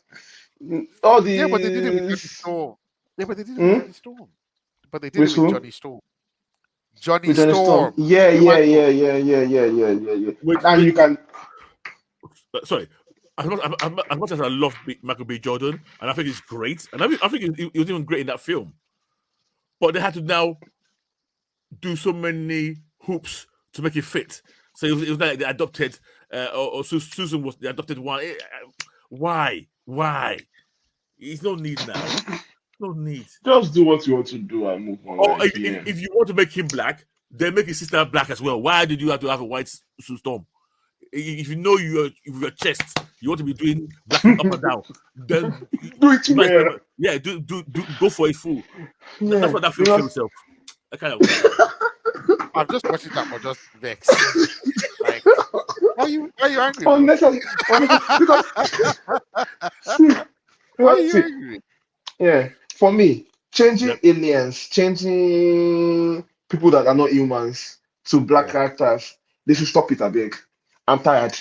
All the but they did it with Johnny Storm. But they did it with Johnny Storm. But they did it with Johnny Storm. Johnny Storm. Yeah. And you can. Sorry. As much as I love Michael B. Jordan, and I think he's great, and I think he was even great in that film, but they had to now do so many hoops to make it fit. So it was like they adopted, or Susan was the adopted one. Why? There's no need now. No need. Just do what you want to do and move on. Or if you want to make him black, then make his sister black as well. Why did you have to have a white Sue Storm? if you know your chest, you want to be doing blacking up and down, then Do it well. yeah, do go for a fool. Yeah, That's what that feels for himself. I kind of. I'm just watching that for just vex. Like, why are you angry? Bro? Unnecessary. Because Why are you angry? yeah, for me, changing aliens, changing people that are not humans to black characters, they should stop it, I beg. I'm tired.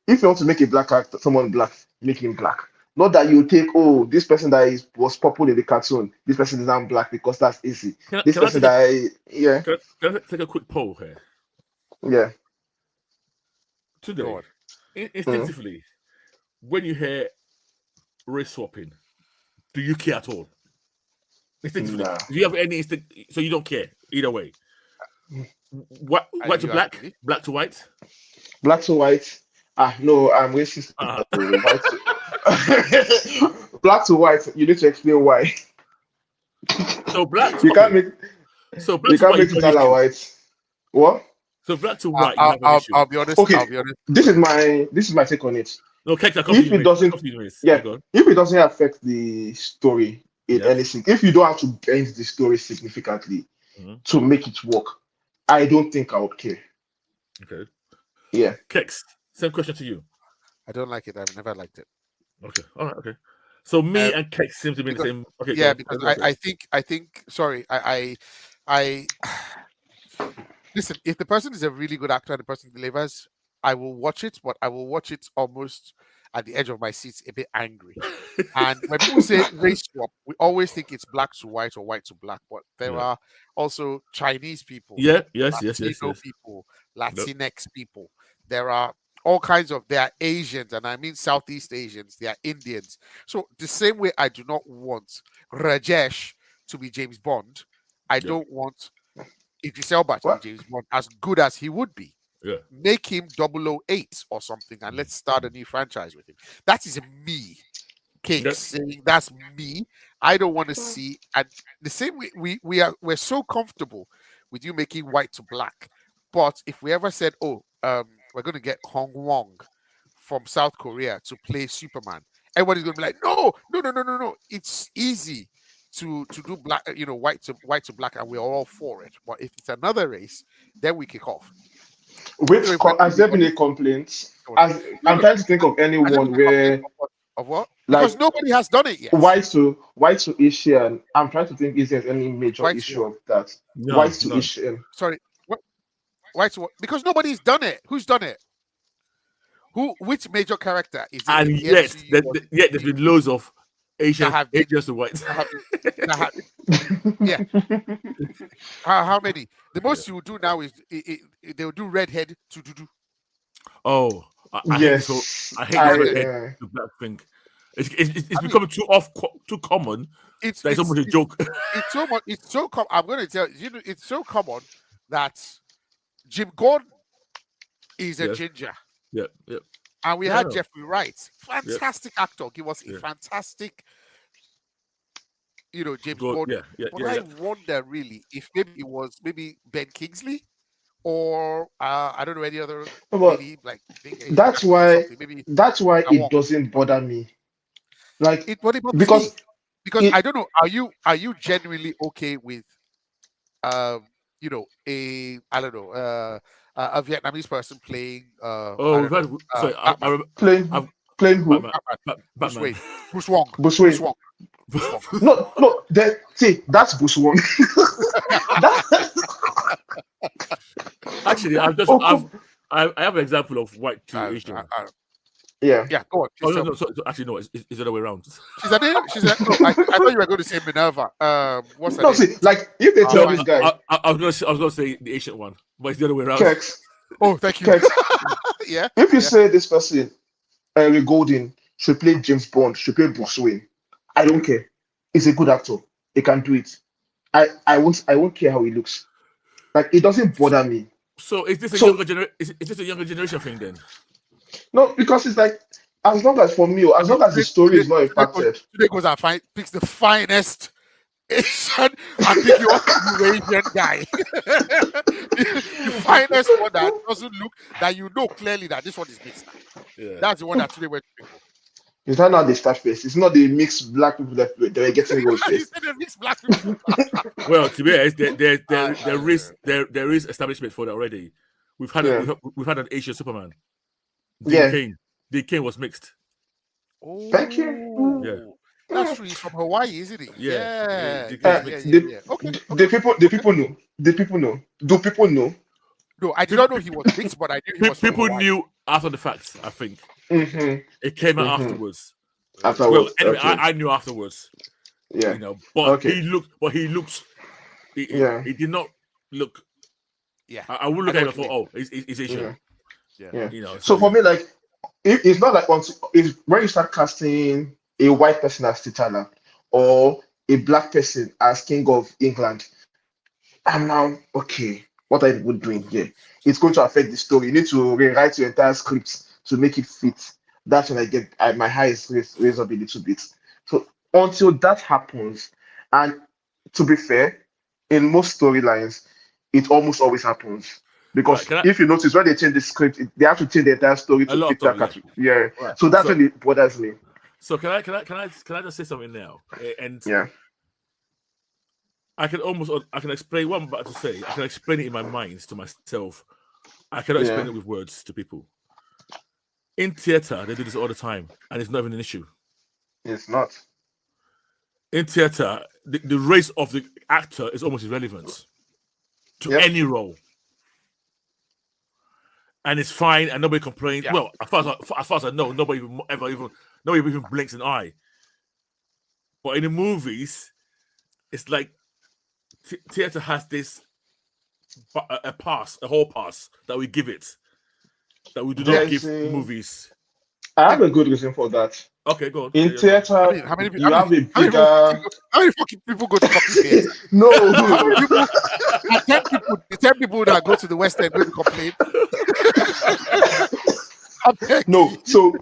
If you want to make a black character, someone black, make him black. Not that you take, this person was popular in the cartoon, this person is not black because that's easy. Can I Can I take a quick poll here? Yeah. Today, instinctively, when you hear race swapping, do you care at all? Instinctively, Nah. do you have any instinct? So you don't care either way. White to black, black to white, black to white. No, I'm racist. Black to white. You need to explain why. So black. You can't make. So black you to can't white, make it color white. What? So black to white. I'll be honest. Okay. I'll be honest. This is my take on it. No, if it doesn't, if it doesn't affect the story in anything, if you don't have to bend the story significantly to make it work, I don't think I would care. Okay. Yeah. Kex, same question to you. I don't like it. I've never liked it. Okay. All right. Okay. So me and Kex seem to be the same. Okay. Yeah, because I think. Sorry, I listen. If the person is a really good actor and the person delivers, I will watch it, but I will watch it almost at the edge of my seat, a bit angry. And when people say race swap, we always think it's black to white or white to black, but there are also Chinese people, Latino people, Latinx people. There are all kinds of. There are Asians, and I mean Southeast Asians. They are Indians. So the same way I do not want Rajesh to be James Bond, I don't want Idris Elba to be James Bond as good as he would be. Yeah. Make him 008 or something, and let's start a new franchise with him. That is me. Saying that's me. I don't want to see. And the same way we're so comfortable with you making white to black, but if we ever said, we're going to get Hong Wong from South Korea to play Superman, everybody's going to be like, no. It's easy to do black, white to black, and we're all for it. But if it's another race, then we kick off. Has there been a complaint? I'm trying to think of anyone where of what? Because nobody has done it yet. White to Asian. I'm trying to think if there's any major issue of that. White to Asian. Sorry, white to what? Because nobody's done it. Who's done it? Which major character is it? And yet there's been loads of Asians to white. Yeah. How many? The most you will do now is they will do redhead to do. Oh, I hate redhead to black thing. It's becoming too common. It's almost a joke. It's so common. I'm going to tell you, it's so common that Jim Gordon is a ginger. Yeah. And we had Jeffrey Wright, fantastic actor. He was a fantastic, James Gordon. But I wonder really if maybe it was Ben Kingsley or I don't know any other. That's why it doesn't bother me. Like because I don't know. Are you genuinely okay with a Vietnamese person playing playing who? Bruce Wong. No, that's Bruce Wong. Actually, I have an example of white to Asian. Yeah, go on. No, actually, no, it's the other way around. She's a I thought you were going to say Minerva. What's her name? See, like if they tell this guy, I was going to say the Asian one, but it's the other way around. Kex. Oh, thank you. Yeah. If you say this person, Henry Golding, should play James Bond, should play Bruce Wayne, I don't care. He's a good actor. He can do it. I won't care how he looks. Like it doesn't bother me. So is this a younger generation thing then? No, because it's like as long as the story is not impacted. Today goes and picks the finest Asian ambiguous Eurasian guy. finest one that doesn't look that you know clearly that this one is mixed. Yeah. That's the one that today went to pick. Is that not the start face? It's not the mixed black people that they were getting rose You face. said they mixed black people. Well, to be honest, there is establishment for that already. We've had we've had an Asian Superman. King. The King was mixed. Oh, Thank you. Yeah. That's true. He's from Hawaii, isn't he? Yeah. Yeah. Okay. The people know. The people know. Do people know? No, I did not know he was mixed, but I knew he was from People Hawaii. knew after the fact. I think it came out afterwards. Afterwards, well, anyway, I knew afterwards. Yeah, you know, but he looks. He did not look. Yeah, I would look at him and thought, oh, he's Asian. Yeah. You know. So for me, like, it's not like it's when you start casting a white person as T'Challa or a black person as King of England, I'm now okay. What are you doing here? It's going to affect the story. You need to rewrite your entire script to make it fit. That's when I get my highest raise up a little bit. So until that happens, and to be fair, in most storylines, it almost always happens. Because if you notice, when they change the script, they have to change the entire story to fit that category. Yeah. Right. So that's when it bothers me. So can I just say something now? And I can explain what I'm about to say. I can explain it in my mind to myself. I cannot explain it with words to people. In theater, they do this all the time, and it's not even an issue. It's not. In theater, the race of the actor is almost irrelevant to any role. And it's fine, and nobody complains. Yeah. Well, as far as I know, nobody even blinks an eye. But in the movies, it's like theater has this a whole pass that we give it, that we do not give movies. I have a good reason for that. Okay, go on. In theater, you have a bigger. How many fucking people go to fucking theater? No. 10 people that go to the West End go to complain. No, so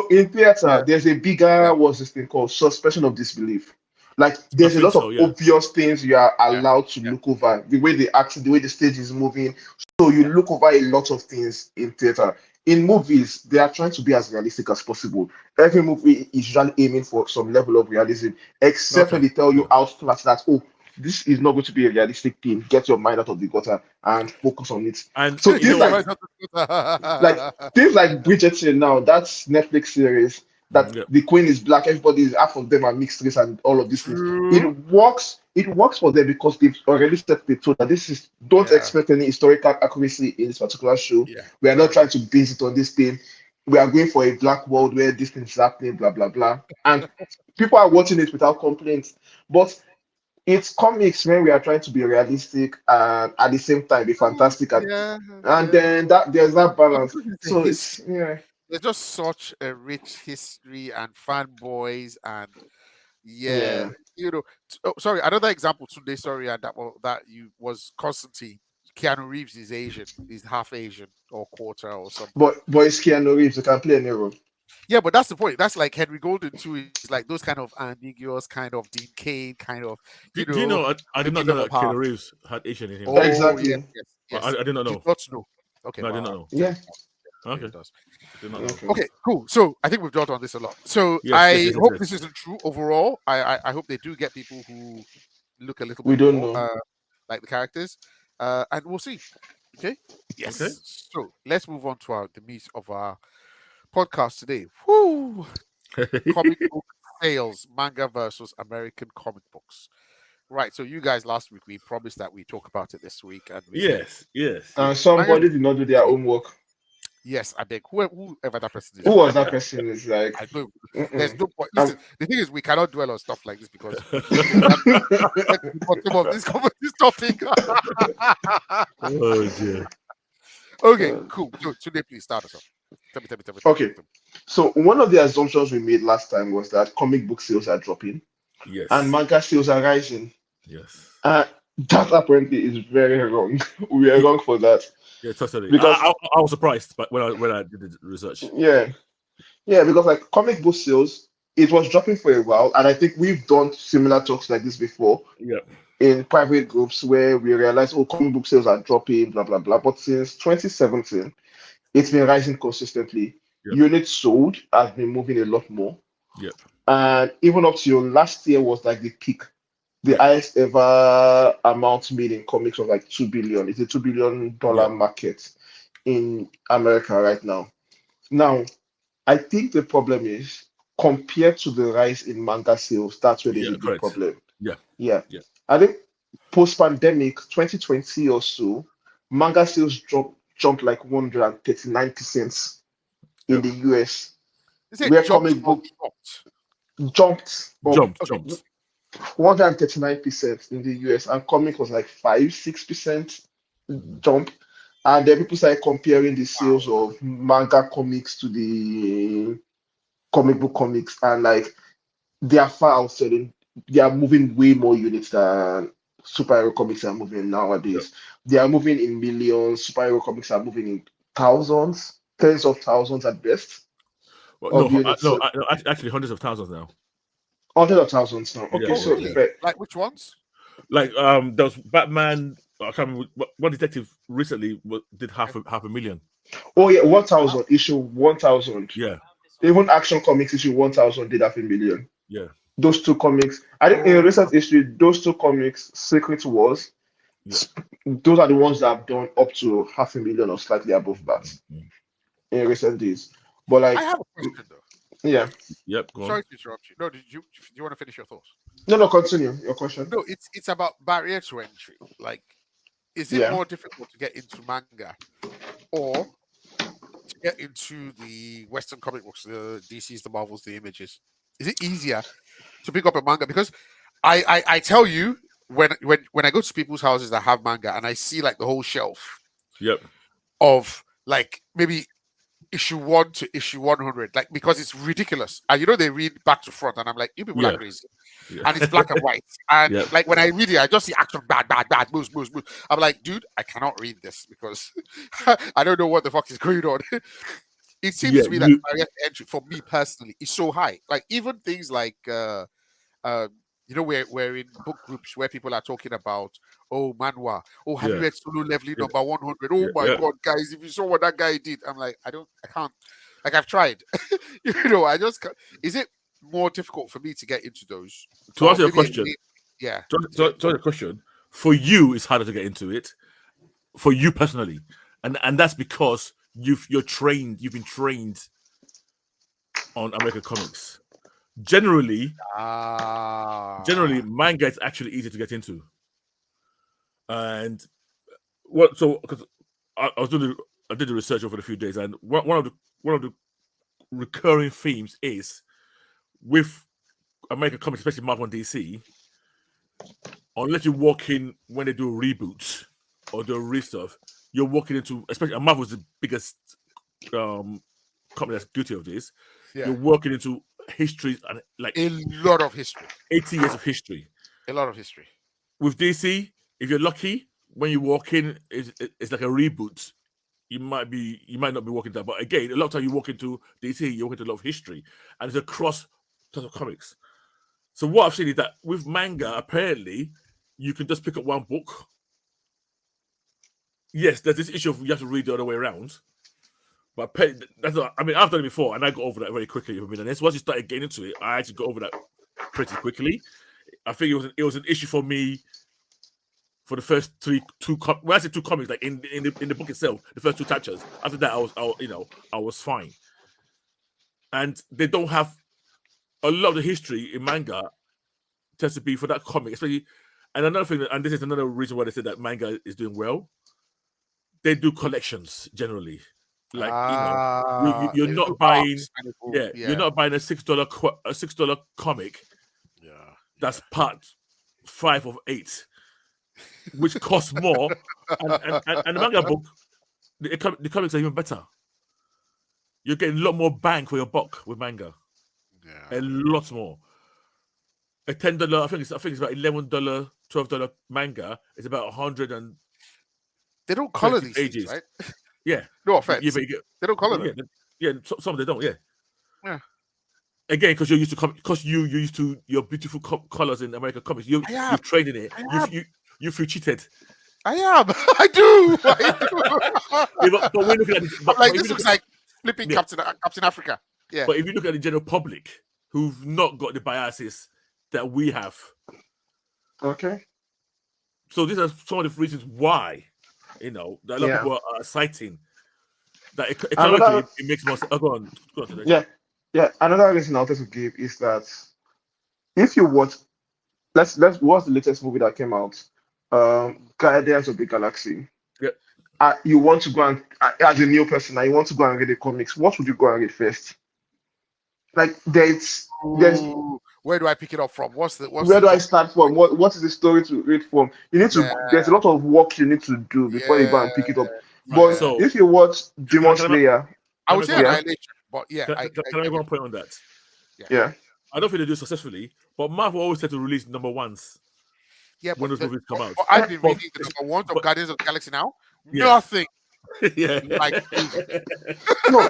in theater, there's a bigger what's this thing called suspension of disbelief. Like there's a lot of obvious things you are allowed to look over. The way they act, the way the stage is moving. So you look over a lot of things in theater. In movies, they are trying to be as realistic as possible. Every movie is usually aiming for some level of realism, except when they tell you out flat that, oh, this is not going to be a realistic thing. Get your mind out of the gutter and focus on it. And so things like Bridgerton now, that's Netflix series that the queen is black, everybody is half of them are mixed race and all of these things. It works for them because they've already set the tone that this is don't expect any historical accuracy in this particular show. We are not trying to base it on this thing. We are going for a black world where this thing is happening, blah blah blah. And people are watching it without complaints. But it's comics when we are trying to be realistic and at the same time be fantastic. And then there's that balance. So there's just such a rich history and fanboys and you know. Sorry, another example today. Sorry, and that was Constantine. Keanu Reeves is Asian. He's half Asian or quarter or something. But it's Keanu Reeves. He can play any role. Yeah, but that's the point. That's like Henry Golden too. Is like those kind of ambiguous, kind of Dean Cain, kind of. Do you know? I did not know that Keanu Reeves had Asian in him. Oh, exactly. Yes. I did not know. Did not know. Okay. No, I did not know. Yeah. Okay. Okay, cool. So I think we've dwelt on this a lot. So I hope this isn't true overall. I hope they do get people who look a little bit more like the characters. And we'll see. Okay? Yes. Okay. So let's move on to the meat of our podcast today. Woo! Comic book sales, manga versus American comic books. Right. So you guys last week we promised that we talk about it this week, and yes. And somebody did not do their homework. Yes, I beg whoever that person is. Who was that person? Is like I know. There's no point. Listen, the thing is, we cannot dwell on stuff like this because bottom of this topic. Oh dear. Okay, cool. So today, please start us off. Tell me. Okay. So one of the assumptions we made last time was that comic book sales are dropping. Yes. And manga sales are rising. Yes. That apparently is very wrong. We are wrong for that. Yeah, totally. Because I was surprised, but when I did the research. Yeah, because like comic book sales it was dropping for a while, and I think we've done similar talks like this before Yeah. in private groups where we realized, oh, comic book sales are dropping, blah blah blah. But since 2017, it's been rising consistently. Yep. Units sold has been moving a lot more, Yep. and even up to last year was like the peak. The Yep. highest ever amount made in comics was like 2 billion. It's a $2 billion Yep. market in America right now. Now, I think the problem is compared to the rise in manga sales, that's where there's Yeah. a big Correct. problem. Yeah. Yeah. Yeah. I think post-pandemic, 2020 or so, manga sales jumped like 139% in Yep. the US, Is it where jumped comic or book dropped? jumped up Okay. Jumped. 139% in the US, and comic was like 5-6% Mhm. jump. And then people started comparing the Wow. sales of manga comics to the comic book comics, and like they are far outselling. They are moving way more units than superhero comics are moving Yep. nowadays. They are moving in millions. Superhero comics are moving in thousands, tens of thousands at best Well, of units. no, So actually hundreds of thousands now. hundreds of thousands now. Yeah. Okay, Oh, Yeah. so Yeah. really? fair. Like which ones? Like there was Batman. I can't remember. One detective recently did half a million. Oh yeah, Wow. 1,000 issue 1,000. Yeah. Even Action Comics issue 1,000 did half a million. Yeah. Those two comics, I think in Oh, recent history, those two comics, Secret Wars, Yeah. those are the ones that have done up to half a million or slightly above that Mhm. in recent days. But I like, have a question though. yeah, Yep. Go on. Sorry to interrupt you. No, do you want to finish your thoughts? no, no, continue your question. No, it's about barrier to entry. Like, is it Yeah, more difficult to get into manga or to get into the Western comic books, the DCs, the Marvels, the Images? Is it easier to pick up a manga? Because I tell you, when I go to people's houses that have manga and I see like the whole shelf Yep. of like maybe issue 1 to issue 100, like because it's ridiculous. And they read back to front, and I'm like, you people are Yeah. crazy. Yeah. And it's black and white. And Yep. like when I read it, I just see action, bad, bad, bad, moves, moves, moves. I'm like, dude, I cannot read this because I don't know what the fuck is going on. It seems Yeah. to me that the barrier to entry for me personally is so high. Like even things like we're in book groups where people are talking about, oh, manhwa. Oh, have you Yeah. read Solo Leveling Yeah. number 100? Oh Yeah. my Yeah. God, guys, if you saw what that guy did, I'm like, I can't. Like I've tried. I just can't. Is it more difficult for me to get into those? To Or answer your maybe, question, yeah. to answer the question, for you, it's harder to get into it. For you personally, and that's because you've been trained on American comics. Generally, Ah. manga is actually easy to get into. And what? So because I did the research over a few days, and one of the recurring themes is with American comics, especially Marvel and DC. Unless you walk in when they do reboots or do re-stuff, you're walking into, especially and Marvel's the biggest company that's guilty of this. Yeah. You're walking into history and like A lot of history. 80 years of history. A lot of history. With DC, if you're lucky, when you walk in, it's like a reboot. You might not be walking that, but again, a lot of time you walk into DC, you walk into a lot of history, and it's across tons of comics. So what I've seen is that with manga, apparently, you can just pick up one book. Yes, there's this issue of you have to read the other way around. But that's not, I mean, I've done it before, and I got over that very quickly. If I'm being honest, once you started getting into it, I actually got over that pretty quickly. I think it was an issue for me for the first when I say two comics, like in the book itself, the first two chapters. After that, I was fine. And they don't have a lot of the history in manga tends to be for that comic, especially. And another thing, and this is another reason why they said that manga is doing well. They do collections generally, like you're They do not buying, arcs and they go, you're yeah. not buying a $6 comic Yeah. that's part 5 of 8, which costs more, and the manga book, the comics are even better. You're getting a lot more bang for your buck with manga, Yeah. a lot more. A $10, I think it's about $11, $12 manga is about 100 and They don't color 30 these things, pages. right? Yeah, No yeah, offense. but you get They don't color yeah, them. yeah. Some of them don't. Yeah, Yeah. again, because you're used to because you're used to your beautiful colors in American comics. You've trained in it. You feel cheated. I am. I do. But we're looking at I'm like, this looks like flipping Captain Africa. Yeah. But if you look at the general public who've not got the biases that we have, okay. So these are some of the reasons why, that a lot of people are citing that economically it makes more sense. Go on. Yeah. Another reason I wanted to give is that if you watch, let's watch the latest movie that came out, Guardians of the Galaxy. Yeah. You want to go and, as a new person, you want to go and read the comics. What would you go and read first? Like there's where do I pick it up from? Where do I start from? What is the story to read from? You need to. There's a lot of work you need to do before you go and pick it up. But if you watch Demon Slayer, I would say Annihilation. But yeah, can I make one point on that? Yeah. I don't think they do successfully, but Marvel always tend to release number ones. Yeah, when those movies come out. I've been reading the number ones of Guardians of the Galaxy now. Nothing. Yeah. So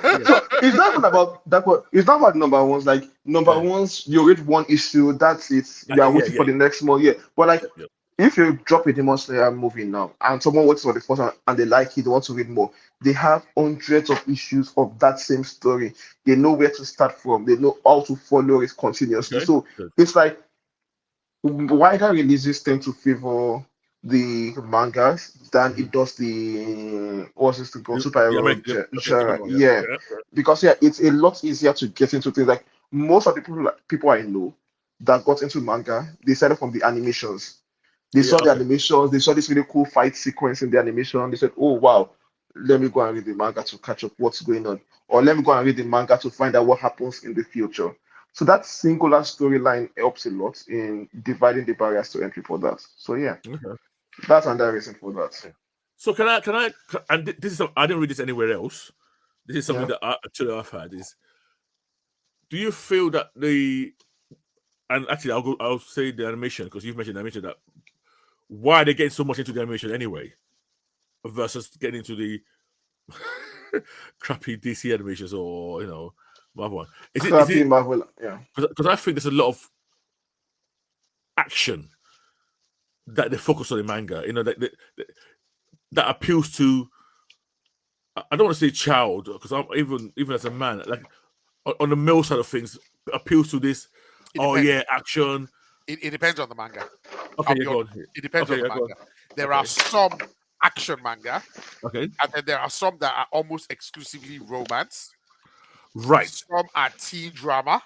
it's not about that. It's not about number ones. Like number ones, you read one issue, that's it. You are waiting for the next one. Yeah. But like if you drop a Demon Slayer movie now and someone waits for the first one and they like it, they want to read more, they have hundreds of issues of that same story. They know where to start from, they know how to follow it continuously. So it's like wider releases tend to favor the mangas than it does the superhero genre. Because it's a lot easier to get into things. Like most of the people I know that got into manga, they started from the animations. They saw the animations, they saw this really cool fight sequence in the animation. They said, oh wow, let me go and read the manga to catch up what's going on. Or let me go and read the manga to find out what happens in the future. So that singular storyline helps a lot in dividing the barriers to entry for that. So that's another reason for that. So can I? And this is I didn't read this anywhere else. This is something that I've had is. Do you feel that and actually I'll say the animation because you've mentioned the animation that why are they getting so much into the animation anyway, versus getting into the crappy DC animations or Marvel one. Is it Marvel? Because I think there's a lot of action that they focus on in manga. That appeals to. I don't want to say child because I'm even as a man, like on the male side of things, appeals to this. Action. It depends on the manga. Okay, go on. It depends on the manga. There are some action manga, and then there are some that are almost exclusively romance. Right. Some are teen drama.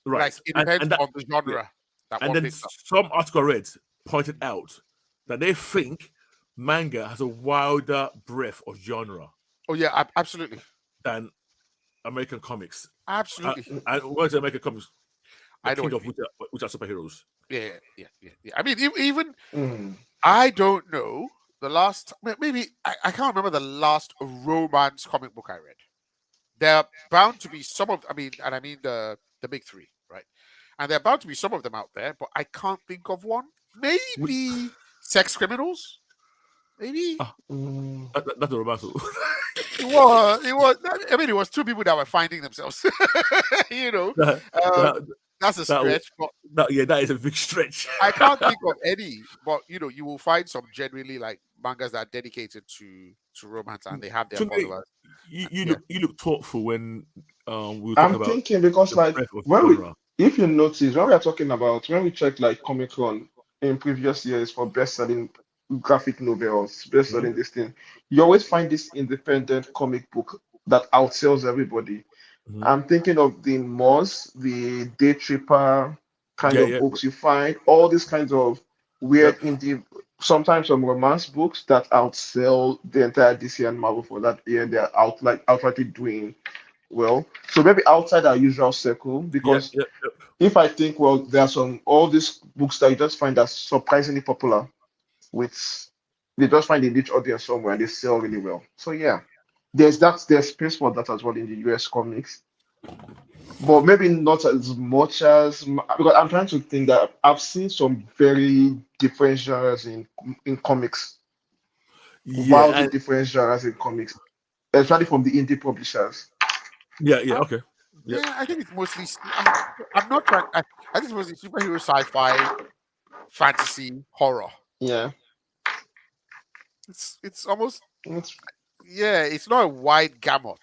Right. Like it depends on the genre. And then some article I read pointed out that they think manga has a wilder breadth of genre. Oh yeah, absolutely. Than American comics. Absolutely. And what is American comics? I know which are superheroes. Yeah. I mean, even I don't know the last. Maybe I can't remember the last romance comic book I read. There are bound to be some of. I mean the big three, right? And there are bound to be some of them out there, but I can't think of one. Maybe Sex Criminals. Maybe that's a romance. It was. I mean, it was two people that were finding themselves. That's a stretch. That is a big stretch. I can't think of any, but you will find some genuinely like mangas that are dedicated to romance and they have their followers. You look thoughtful when we I'm thinking because like if you notice when we check like Comic-Con in previous years for best-selling graphic novels, best-selling this thing, you always find this independent comic book that outsells everybody. I'm thinking of the Moss, the Day Tripper kind of books. You find all these kinds of weird indie, sometimes some romance books that outsell the entire DC and Marvel for that year. They're outrightly doing well. So maybe outside our usual circle, because if I think, there are all these books that you just find that surprisingly popular, they just find a niche audience somewhere and they sell really well. So there's space for that as well in the US comics, but maybe not as much as because I'm trying to think that I've seen some very different genres in comics, different genres in comics, especially from the indie publishers. Okay. Yeah, I think it's mostly. I'm not trying. I think it's mostly superhero, sci-fi, fantasy, horror. Yeah. It's almost, That's, yeah. It's not a wide gamut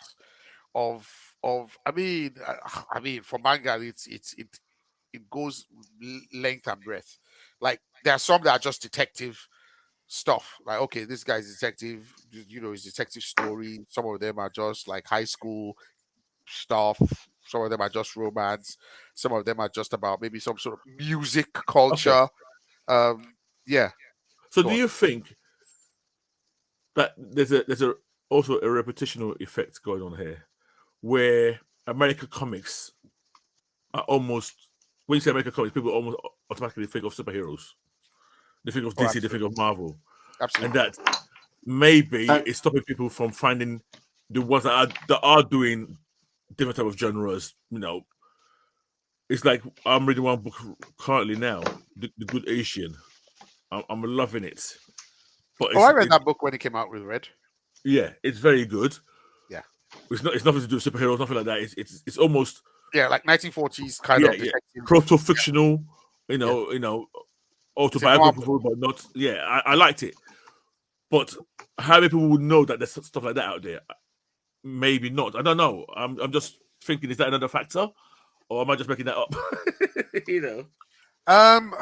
of I mean, for manga, it goes length and breadth. Like there are some that are just detective stuff. Like, okay, this guy's detective. His detective story. Some of them are just like high school stuff. Some of them are just romance. Some of them are just about maybe some sort of music Okay. culture. Yeah. So Go do on. you think that there's a also a reputational effect going on here, where American comics are almost, when you say American comics, people almost automatically think of superheroes. They think of Oh, DC, they think absolutely, of Marvel, and absolutely. that maybe and it's stopping people from finding the ones that are doing different type of genres. It's like I'm reading one book currently now, the Good Asian. I'm loving it, but Oh, I read that book when it came out with Red. yeah, it's very good. Yeah. It's nothing to do with superheroes, nothing like that. It's almost, Yeah, like 1940s kind yeah, of yeah, detective. proto fictional, Yeah. It's a noir book. autobiographical, but not. Yeah, I liked it, but how many people would know that there's stuff like that out there? Maybe not. I don't know. I'm just thinking, is that another factor, or am I just making that up? you know. Um,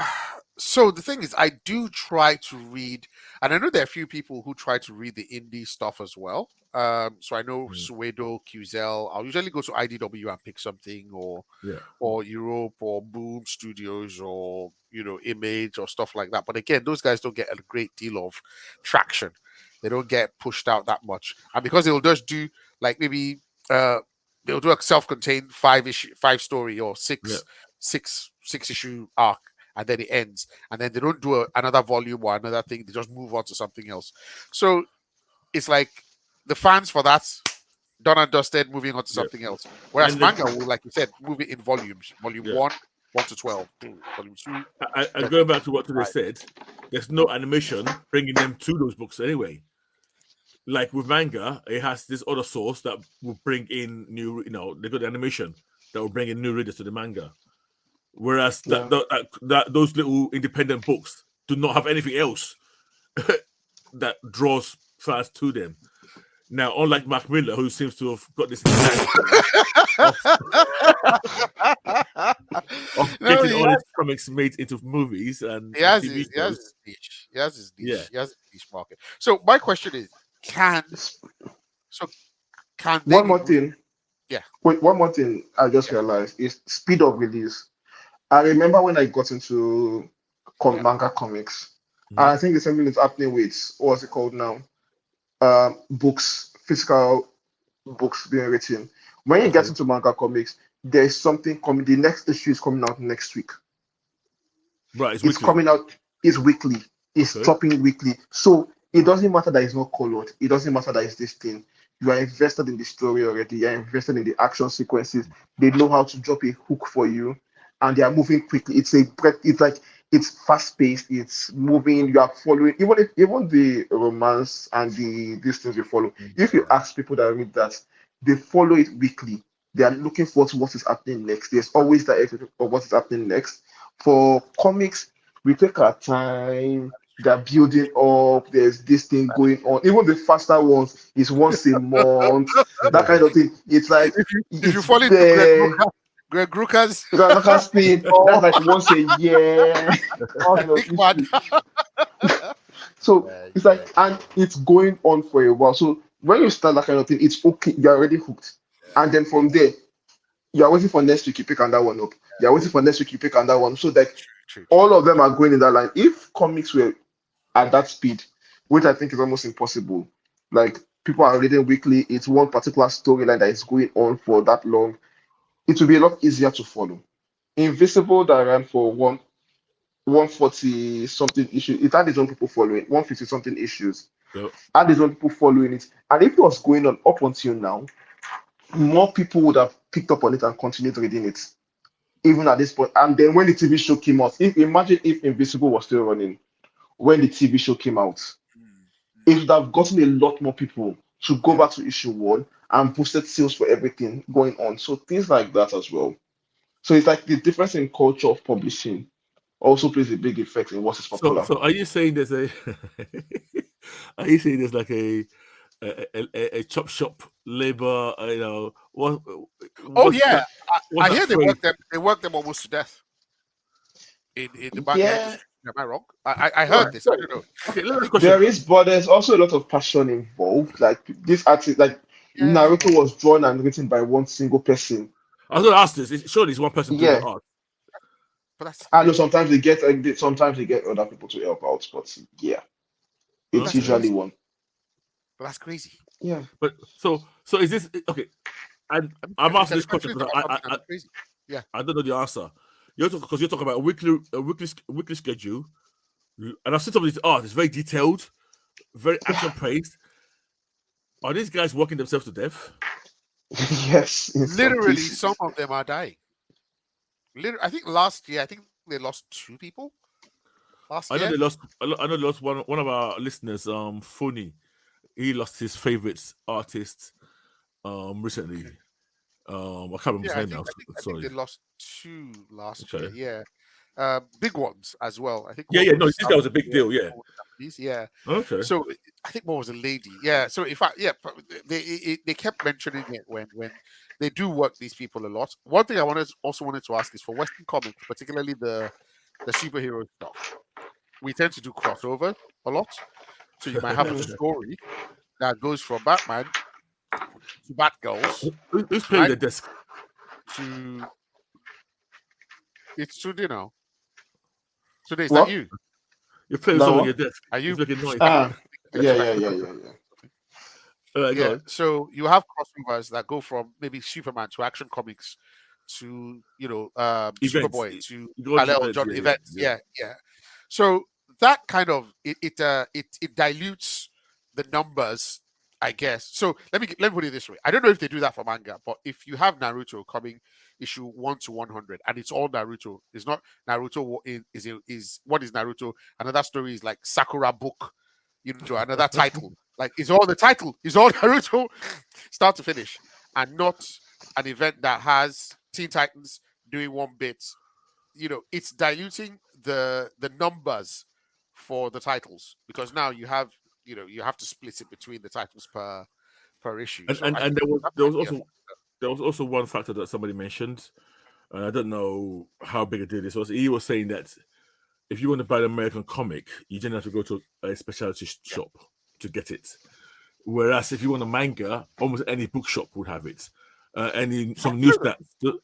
so the thing is, I do try to read, and I know there are a few people who try to read the indie stuff as well. So I know Mm, Suedo, QZL. I'll usually go to IDW and pick something, yeah, or Europe, or Boom Studios, or Image, or stuff like that. But again, those guys don't get a great deal of traction. They don't get pushed out that much, and because they'll just do like maybe uh they'll do a self-contained five story or yeah, six issue arc, and then it ends, and then they don't do another volume or another thing. They just move on to something else. So it's like the fans for that done and dusted, moving on to yeah. something else. Whereas And the, manga will, like you said, move it in volumes. Volume yeah, 1 to 12, volume 2, and 13, going back to what they 5. said, there's no animation bringing them to those books anyway. Like with manga, it has this other source that will bring in new, they got the animation that will bring in new readers to the manga. Whereas yeah. those little independent books do not have anything else that draws fans to them. Now, unlike Mark Miller, who seems to have got this knack of, of No, getting all his comics made into movies and TV he has shows. his niche. He has his Yeah, niche. He has his niche market. So my question is, can S- so can they One be more moved? thing. Yeah, Wait, one more thing I just yeah, realized is speed of release. I remember when I got into yeah. manga comics. hmm I think the same thing is happening with what's it called now? Books, physical books being written. When you get okay, into manga comics, there's something coming. The next issue is coming out next week. right. It's It's weekly. coming out, it's weekly, it's Okay, dropping weekly. So it doesn't matter that it's not colored, it doesn't matter that it's this thing. You are invested in the story already, you're invested in the action sequences. They know how to drop a hook for you, and they are moving quickly. It's like it's fast paced, it's moving, you are following, even the romance and the these things you follow. If you yeah, ask people that read that, they follow it weekly. They are looking forward to what is happening next. There's always that expectation of what is happening next. For comics, we take our time. They're building up. There's this thing going on. Even the faster ones is once a month. That kind of thing. It's like If you it's fall into there. Greg Rucka's Like thing. That's or like once a year kind of Hickman. issue. So it's Yeah. like, and it's going on for a while. So when you start that kind of thing, it's okay. You're already hooked. And then Yeah. from there, you're waiting for next week, you pick another one up. You're waiting for next week, you pick another one. So like True. all of them are going in that line. If comics were at that speed, which I think is almost impossible, like people are reading weekly, it's one particular storyline that is going on for that long, it will be a lot easier to follow. Invisible that ran for 140 something issues, it had its own people following, 150 something issues, yeah, had its own people following it. And if it was going on up until now, more people would have picked up on it and continued reading it, even at this point. And then when the TV show came out, imagine if Invisible was still running when the TV show came out, Mm, it mm. would have gotten a lot more people to go Yeah. back to issue 1 and boosted sales for everything going on. So things like that as well. So it's like the difference in culture of publishing also plays a big effect in what is popular. So are you saying there's a are you saying there's like a chop shop labor? Oh what's yeah, that? What's I that hear they phrase? work them. They work them almost to death in the manga Yeah, industry. Am I wrong? I All heard right. this. I So don't know. okay, I last think question. there is, but there's also a lot of passion involved. Like this artist, like yeah, Naruto was drawn and written by one single person. I was going to ask this. Surely it's one person doing the Yeah, art. but that's I know crazy. sometimes they get other people to help out, but yeah, But it's that's Okay. usually crazy. one. But that's crazy. Yeah. But so is this okay? And I mean, I'm asking this question especially because about something that is crazy. Yeah. I don't know the answer. Because you're talking about a weekly schedule, and I've seen some of these art. It's very detailed, very action praised. Are these guys working themselves to death? Yes, in some Literally, some cases. of them are dying. I think last year, I think they lost 2 people last I know year. they lost. I know they lost one of our listeners. Phony. He lost his favorite artist. Recently. I can't remember his Yeah, name now. I think they Sorry. lost 2 last year. Okay. Yeah, big ones as well. I think Yeah, one yeah. No, was this guy South was a big Korea, deal. Yeah. one was Japanese. Yeah, Okay. so I think one was a lady. Yeah, so in fact, yeah, they kept mentioning it when they do work these people a lot. One thing I wanted to ask is for Western comics, particularly the superhero stuff. We tend to do crossovers a lot. So you might have a Mm. story that goes from Batman to Batgirls, Who's playing right? the desk? To it's Today now. Today, is that What? you? You're playing That something on what? your desk. Are It's you making noise. Ah, yeah, yeah, extracting yeah, the yeah, yeah. something? All right, go Yeah. on. So you have crossovers that go from maybe Superman to Action Comics to Events. Superboy to You go to parallel events. John Yeah, yeah, events. yeah. Yeah, yeah. So that kind of it dilutes the numbers, I guess. So let me put it this way. I don't know if they do that for manga, but if you have Naruto coming issue 1 to 100 and it's all Naruto, it's not Naruto is what is Naruto? Another story is like Sakura book, another title. Like it's all the title, is all Naruto, start to finish, and not an event that has Teen Titans doing one bit. It's diluting the numbers for the titles because now you have to split it between the titles per issue. And So and, I and think there was that there might was be a also there was also one factor that somebody mentioned, and I don't know how big a deal this was. He was saying that if you want to buy an American comic, you then have to go to a specialty yeah. shop to get it. Whereas if you want a manga, almost any bookshop would have it. Any some news that Really?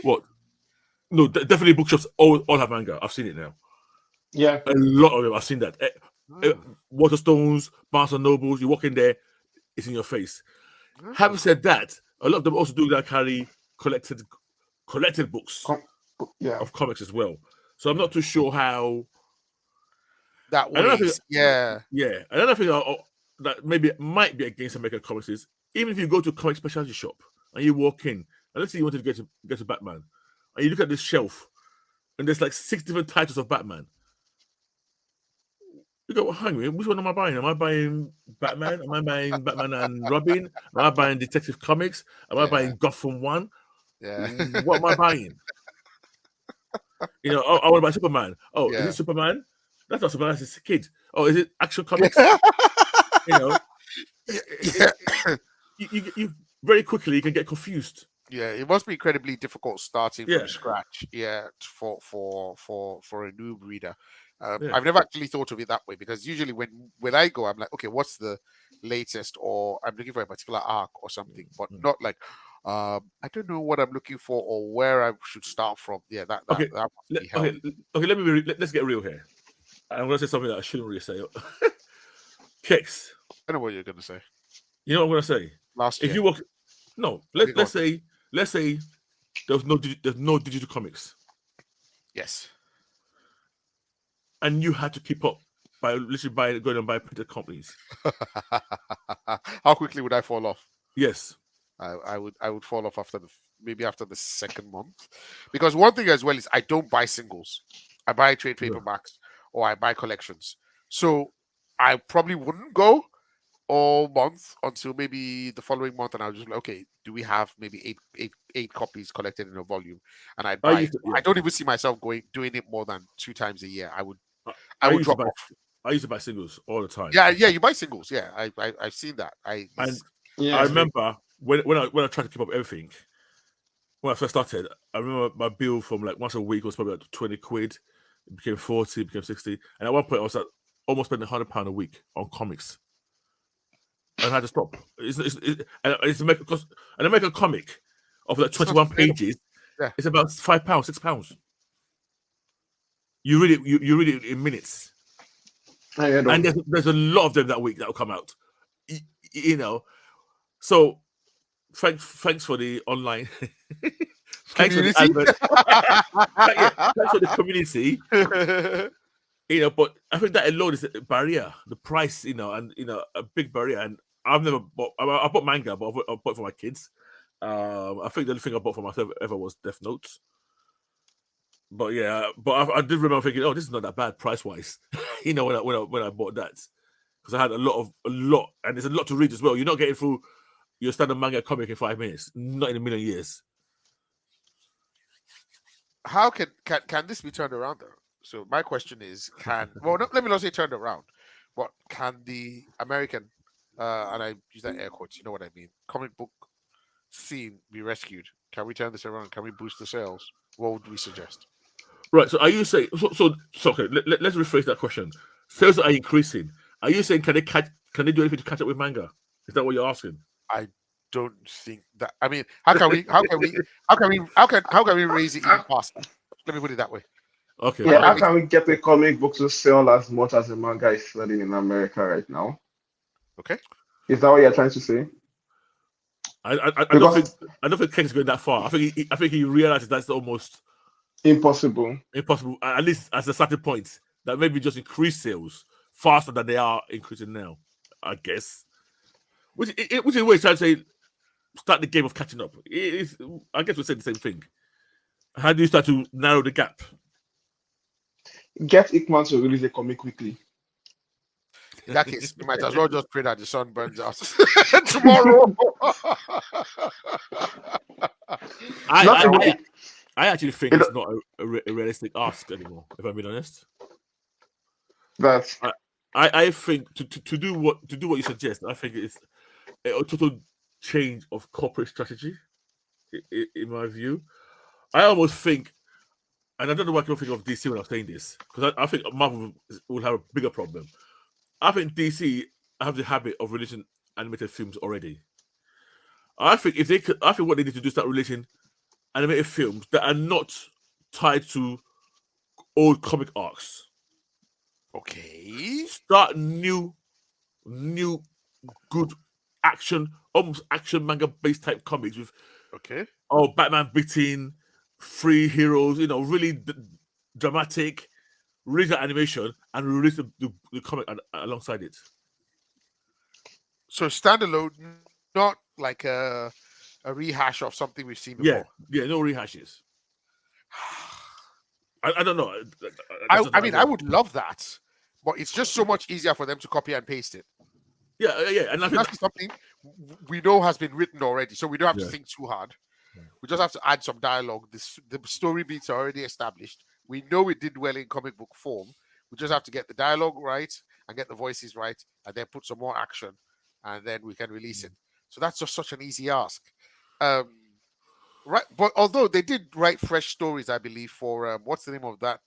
what? No, definitely bookshops all have manga. I've seen it now. Yeah. A lot of them. I've seen that. Oh, Waterstones, Barnes and Nobles. You walk in there, it's in your face. Having oh. said that, a lot of them also do that carry collected books Com- yeah. of comics as well. So I'm not too sure how. That Another thing, weighs. Yeah. yeah, another thing that maybe might be against American comics is even if you go to a comic specialty shop and you walk in, and let's say you wanted to get to Batman, and you look at this shelf, and there's like 6 different titles of Batman. You go, well, hang on, which one am I buying? Am I buying Batman? Am I buying Batman and Robin? Am I buying Detective Comics? Am I Yeah. buying Gotham One? Yeah. What am I buying? Oh, I want to buy Superman. Oh, is it Yeah. Superman? That's not Superman. That's a kid. Oh, is it Action Comics? You know, Yeah. it, you very quickly you can get confused. Yeah, it must be incredibly difficult starting Yeah, from scratch. Yeah, for a noob reader. yeah. I've never actually thought of it that way because usually when I go, I'm like, okay, what's the latest, or I'm looking for a particular arc or something, but not like, I don't know what I'm looking for or where I should start from. Yeah, Okay, that must be hell. okay, okay. Let's get real here. I'm gonna say something that I shouldn't really say. Kicks. I know what you're gonna say. You know what I'm gonna say? Last If year, you walk, no. okay, go on. Let's say there's no digital comics, Yes. and you had to keep up by literally going and buy printed copies. How quickly would I fall off? Yes. I would fall off maybe after the second month, because one thing as well is I don't buy singles. I buy trade Yeah. paperbacks or I buy collections. So I probably wouldn't go all month until maybe the following month, and I was just like, okay, do we have maybe eight copies collected in a volume, and I'd buy it. I don't even see myself doing it more than 2 times a year. I would drop off. I used to buy singles all the time. Yeah, you buy singles. Yeah, I've seen that. I remember when I tried to keep up everything. When I first started, I remember my bill from like once a week was probably like 20 quid. It became 40, it became 60. And at one point, I was like almost spending £100 a week on comics. And I had to stop. It's an American comic of like 21 pages. Yeah. It's about £5, £6. You read it in minutes. And there's a lot of them that week that will come out. You know. So thanks for the online community. Thanks for the community. But I think that alone is a barrier. The price, and a big barrier. And I've never bought. I bought Manga, but I bought it for my kids. I think the only thing I bought for myself ever was Death Note. But yeah, I did remember thinking, oh, this is not that bad price wise. when I bought that, because I had a lot, and there's a lot to read as well. You're not getting through your standard manga comic in 5 minutes, not in a million years. How can this be turned around though? So my question is, let me not say turned around, but can the American, and I use that air quotes, you know what I mean, comic book scene be rescued? Can we turn this around? Can we boost the sales? What would we suggest? Right. So are you saying? So okay. Let's rephrase that question. Sales are increasing. Are you saying can they do anything to catch up with manga? Is that what you're asking? I don't think that. I mean, how can we raise it even faster? Let me put it that way. Okay. Yeah. How can we get a comic book to sell as much as the manga is selling in America right now? Okay. Is that what you're trying to say? I don't think King's going that far. I think he realizes that's almost impossible. At least as a starting point, that maybe just increase sales faster than they are increasing now. I guess. Which is a way to say start the game of catching up. I guess we're saying the same thing. How do you start to narrow the gap? Get Ickman to release a comic quickly. In that case, you might as well just pray that the sun burns out tomorrow. I actually think it's not a realistic ask anymore, if I'm being honest. I think to do what you suggest, I think it's a total change of corporate strategy, in my view. I almost think, and I don't know why I can think of DC when I'm saying this, because I think Marvel will have a bigger problem. I think DC have the habit of releasing animated films already. I think what they need to do is start releasing animated films that are not tied to old comic arcs. Okay. Start new good action, almost action manga based type comics with Batman beating 3 heroes, really dramatic, release the animation and release the comic alongside it. So standalone, not like a rehash of something we've seen before. Yeah, no rehashes. I don't know. I mean, I would love that, but it's just so much easier for them to copy and paste it. Yeah, and I think that's something we know has been written already, so we don't have to think too hard. We just have to add some dialogue. The story beats are already established. We know it did well in comic book form. We just have to get the dialogue right and get the voices right, and then put some more action, and then we can release it. So that's just such an easy ask. Right, but although they did write fresh stories, I believe, for what's the name of that?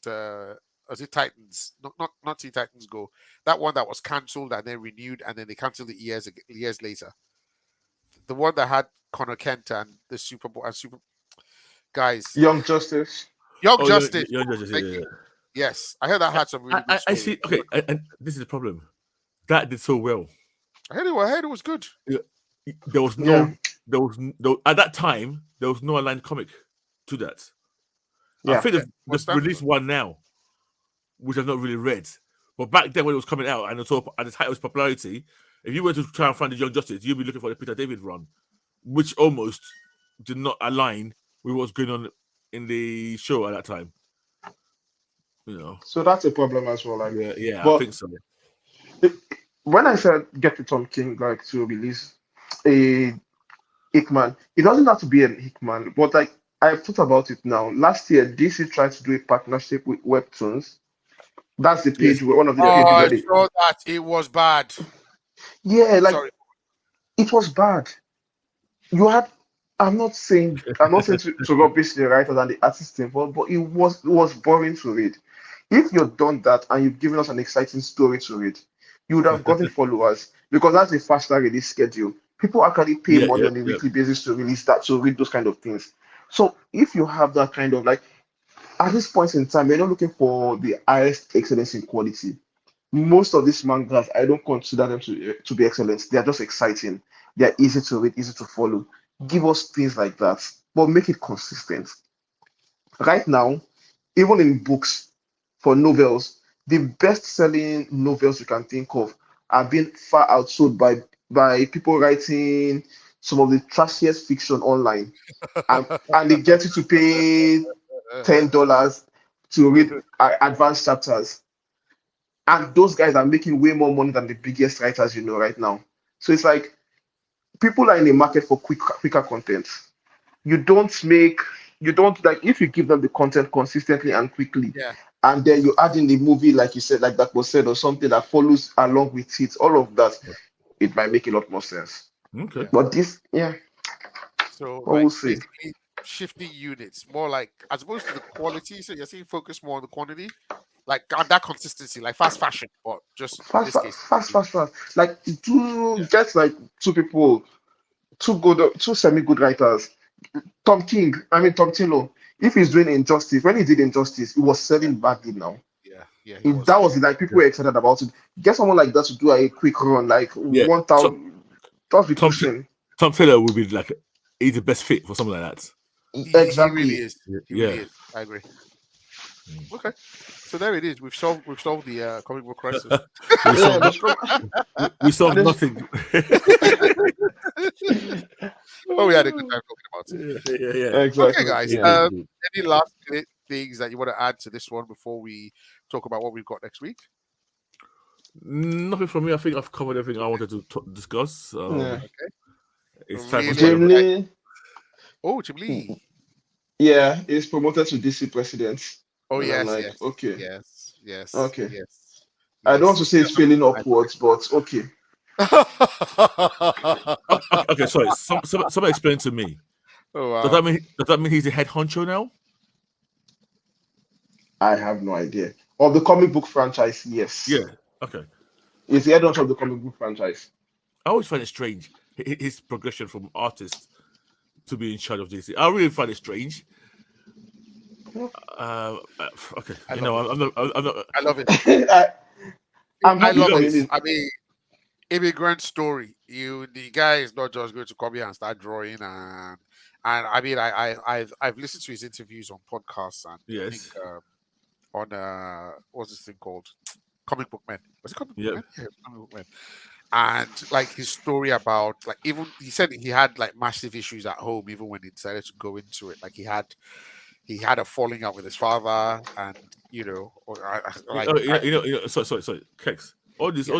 Was it Titans? Not Teen Titans Go. That one that was cancelled and then renewed, and then they cancelled it years later. The one that had Connor Kent and the Super guys. Young Justice. Young Justice. Yeah. Yes, I heard that had some really good stories. I see. Okay, and this is the problem. That did so well. I heard it was good. There was no at that time. There was no aligned comic to that. I think they've released one now, which I've not really read. But back then when it was coming out and at the height of its popularity, if you were to try and find the Young Justice, you'd be looking for the Peter David run, which almost did not align with what's going on in the show at that time. So that's a problem as well. Yeah, I think so. when I said get the Tom King like to release a Hickman, it doesn't have to be an Hickman, but like I've thought about it now. Last year, DC tried to do a partnership with Webtoons. That's the Yes. page where one of the Yeah, pages I where they, saw that it was bad. yeah, like Sorry. it was bad. You had, I'm not saying to rubbish the writers and the artists involved, but it was boring to read. If you've done that and you've given us an exciting story to read, you would have gotten followers because that's a faster release schedule. People actually pay yeah, money yeah, on a yeah. weekly basis to release that, to read those kind of things. So if you have that kind of like at this point in time, you're not looking for the highest excellence in quality. Most of these mangas, I don't consider them to be excellent. They are just exciting. They are easy to read, easy to follow. Give us things like that, but make it consistent. Right now, even in books for novels, the best-selling novels you can think of are being far outsold by people writing some of the trashiest fiction online, and they get you to pay $10 to read advanced chapters. And those guys are making way more money than the biggest writers you know right now. So it's like people are in the market for quicker content. You don't make you don't like if you give them the content consistently and quickly, Yeah. and then you add in the movie, like you said, like that was said, or something that follows along with it, all of that, it might make a lot more sense. Okay. Yeah. But this, yeah, So but like we'll see. basically shifting units, more like as opposed to the quality. So you're saying focus more on the quantity, like on that consistency, like fast fashion, but just in Fast, this fast, case. fast, fast, fast. Like Yeah. do get like two people, two semi-good writers. Tom King, I mean Tom Tilo, if he's doing Injustice, when he did Injustice, it was Yeah. selling badly now. Yeah. Yeah. He If was. that was it, like people Yeah. were excited about it. Get someone like that to do a quick run, like Yeah. 1,000, just be Tom pushing. Tom Taylor would be like he's the best fit for something like that. He really Exactly. is. He really Yeah. is. I agree. Mm. Okay. So there it is. We've solved the comic book crisis. we Yeah, solved there's, we solved there's nothing. But we had a good time talking about it. Yeah. Okay, exactly. guys. Yeah. Any last minute things that you want to add to this one before we talk about what we've got next week? Nothing from me. I think I've covered everything I wanted to discuss. Yeah. Okay. It's time for Really Jim celebration. excited. Lee, Oh, Jim Lee. yeah, is promoted to DC president. Oh And I'm yes, like, yes, okay, yes, yes, okay. yes, I don't want yes. to say it's failing upwards, but okay. Okay, sorry. Somebody explain to me. Oh wow. Does that mean he's the head honcho now? I have no idea. Of the comic book franchise, yes. Yeah. Okay. Is the head honcho of the comic book franchise. I always find it strange his progression from artist to be in charge of DC. I really find it strange. Okay, I you love know, it. I'm not. I love it. I'm I happy love for it. him. I mean, immigrant story. The guy is not just going to come here and start drawing and I mean I've listened to his interviews on podcasts and I think Yes. on what's this thing called? Comic Book Men. Was it Comic Book Yeah. Men? Yeah, it was Comic Book Men. And like his story about like even he said he had like massive issues at home even when he decided to go into it. Like he had a falling out with his father and like Sorry, Kex. All this, yeah.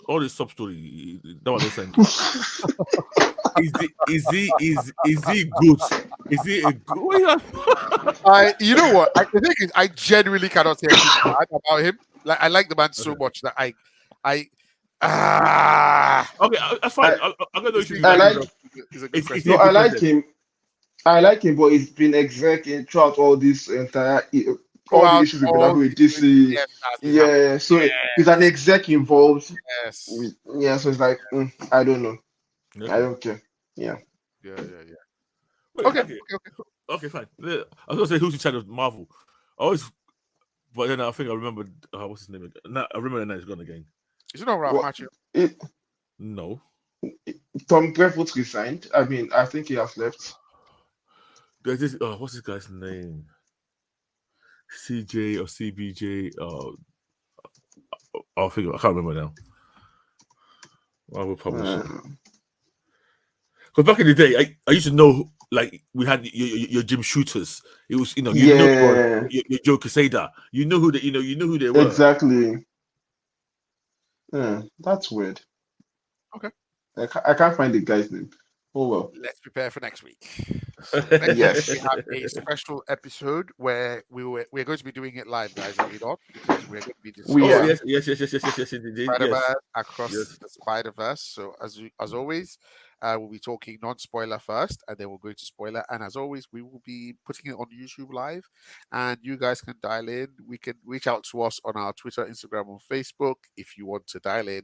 all this sub story. That one saying. Is he good? Is he a good? What are You know what? The thing is, I genuinely cannot say anything bad about him. Like I like the man so Okay. much that I ah. Okay, that's fine. I, I'm gonna know This if is you I like him. like is a good Is he person. a no, I good like president? him. I like him, but he's been executing throughout all this entire all the Throughout issues we've been all having the with DC. yes that has been happening. Yeah, so he's an Yes, exec involved. yes. Yeah, so it's like I don't know. I Okay. don't care. Yeah. Yeah. Wait, Okay, okay. Okay, fine. Yeah, I was gonna say who's in charge of Marvel. I always, but then I think I remembered what's his name again. No, I remember the name is gone again. Is it not Ralph What? Macchio? It, No, Tom Brevoort resigned. I mean, I think he has left. there's this. What's this guy's name? CJ or CBJ? I think I can't remember now. Marvel Publishing. Um, Because back in the day, I used to know like we had your Jim Shooters. It was yeah, your Joe Quesada. You know who they were. exactly. That's weird. Okay. I can't find the guy's name. Oh well. Let's prepare for next week. So next Yes. week we have a special episode where we're going to be doing it live, guys, are we not? Because we're going to be We Oh are. discussing yes, indeed. Yes, Spider-Man across yes. the Spider-Verse. So as always, we'll be talking non-spoiler first, and then we'll go to spoiler. And as always, we will be putting it on YouTube Live, and you guys can dial in. We can reach out to us on our Twitter, Instagram, or Facebook if you want to dial in,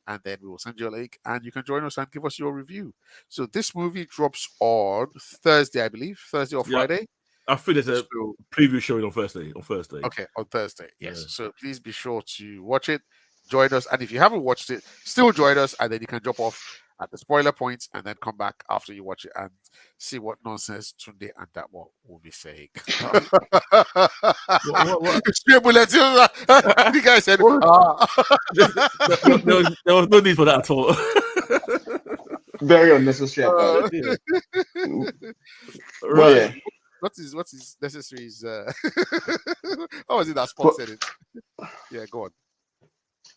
and then we will send you a link, and you can join us and give us your review. So this movie drops on Thursday, I believe, Thursday or Yeah. Friday. I think there's a So preview showing on Thursday. On Thursday. okay, on Thursday. Yes. Yeah. So please be sure to watch it. Join us. And if you haven't watched it, still join us. And then you can drop off at the spoiler points and then come back after you watch it and see what nonsense Tunde and that one will be saying. What? Straight bullet. The guy said, There was no need for that at all. Very unnecessary attack. Yeah. But yeah. Right. what is necessary is how was it that Spot said it? Yeah, go on.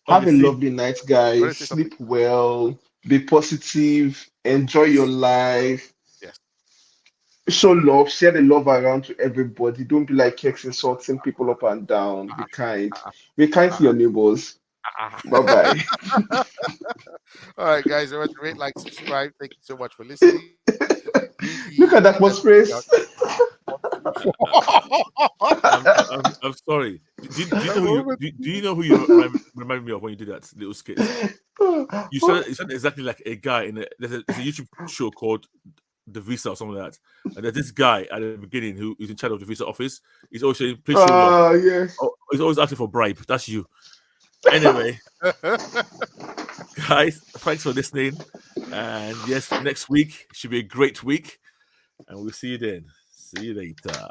Have a Obviously, lovely night, guys. say Sleep well. Be positive. Enjoy your life. Yes. Show love. Share the love around to everybody. Don't be like Kex insulting people up and down. Be kind. Be kind to your neighbors. Bye bye. All right, guys. Remember to rate, like, subscribe. Thank you so much for listening. Look at that was phrase. I'm sorry. Do you know who you remind me of when you did that little skit? You sound exactly like a guy in there's a YouTube show called The Visa or something like that. And there's this guy at the beginning who is in charge of the visa office. He's always saying, please show love. Yes. Oh, he's always asking for bribe. That's you. Anyway, guys, thanks for listening. And yes, next week should be a great week. And we'll see you then. See you later.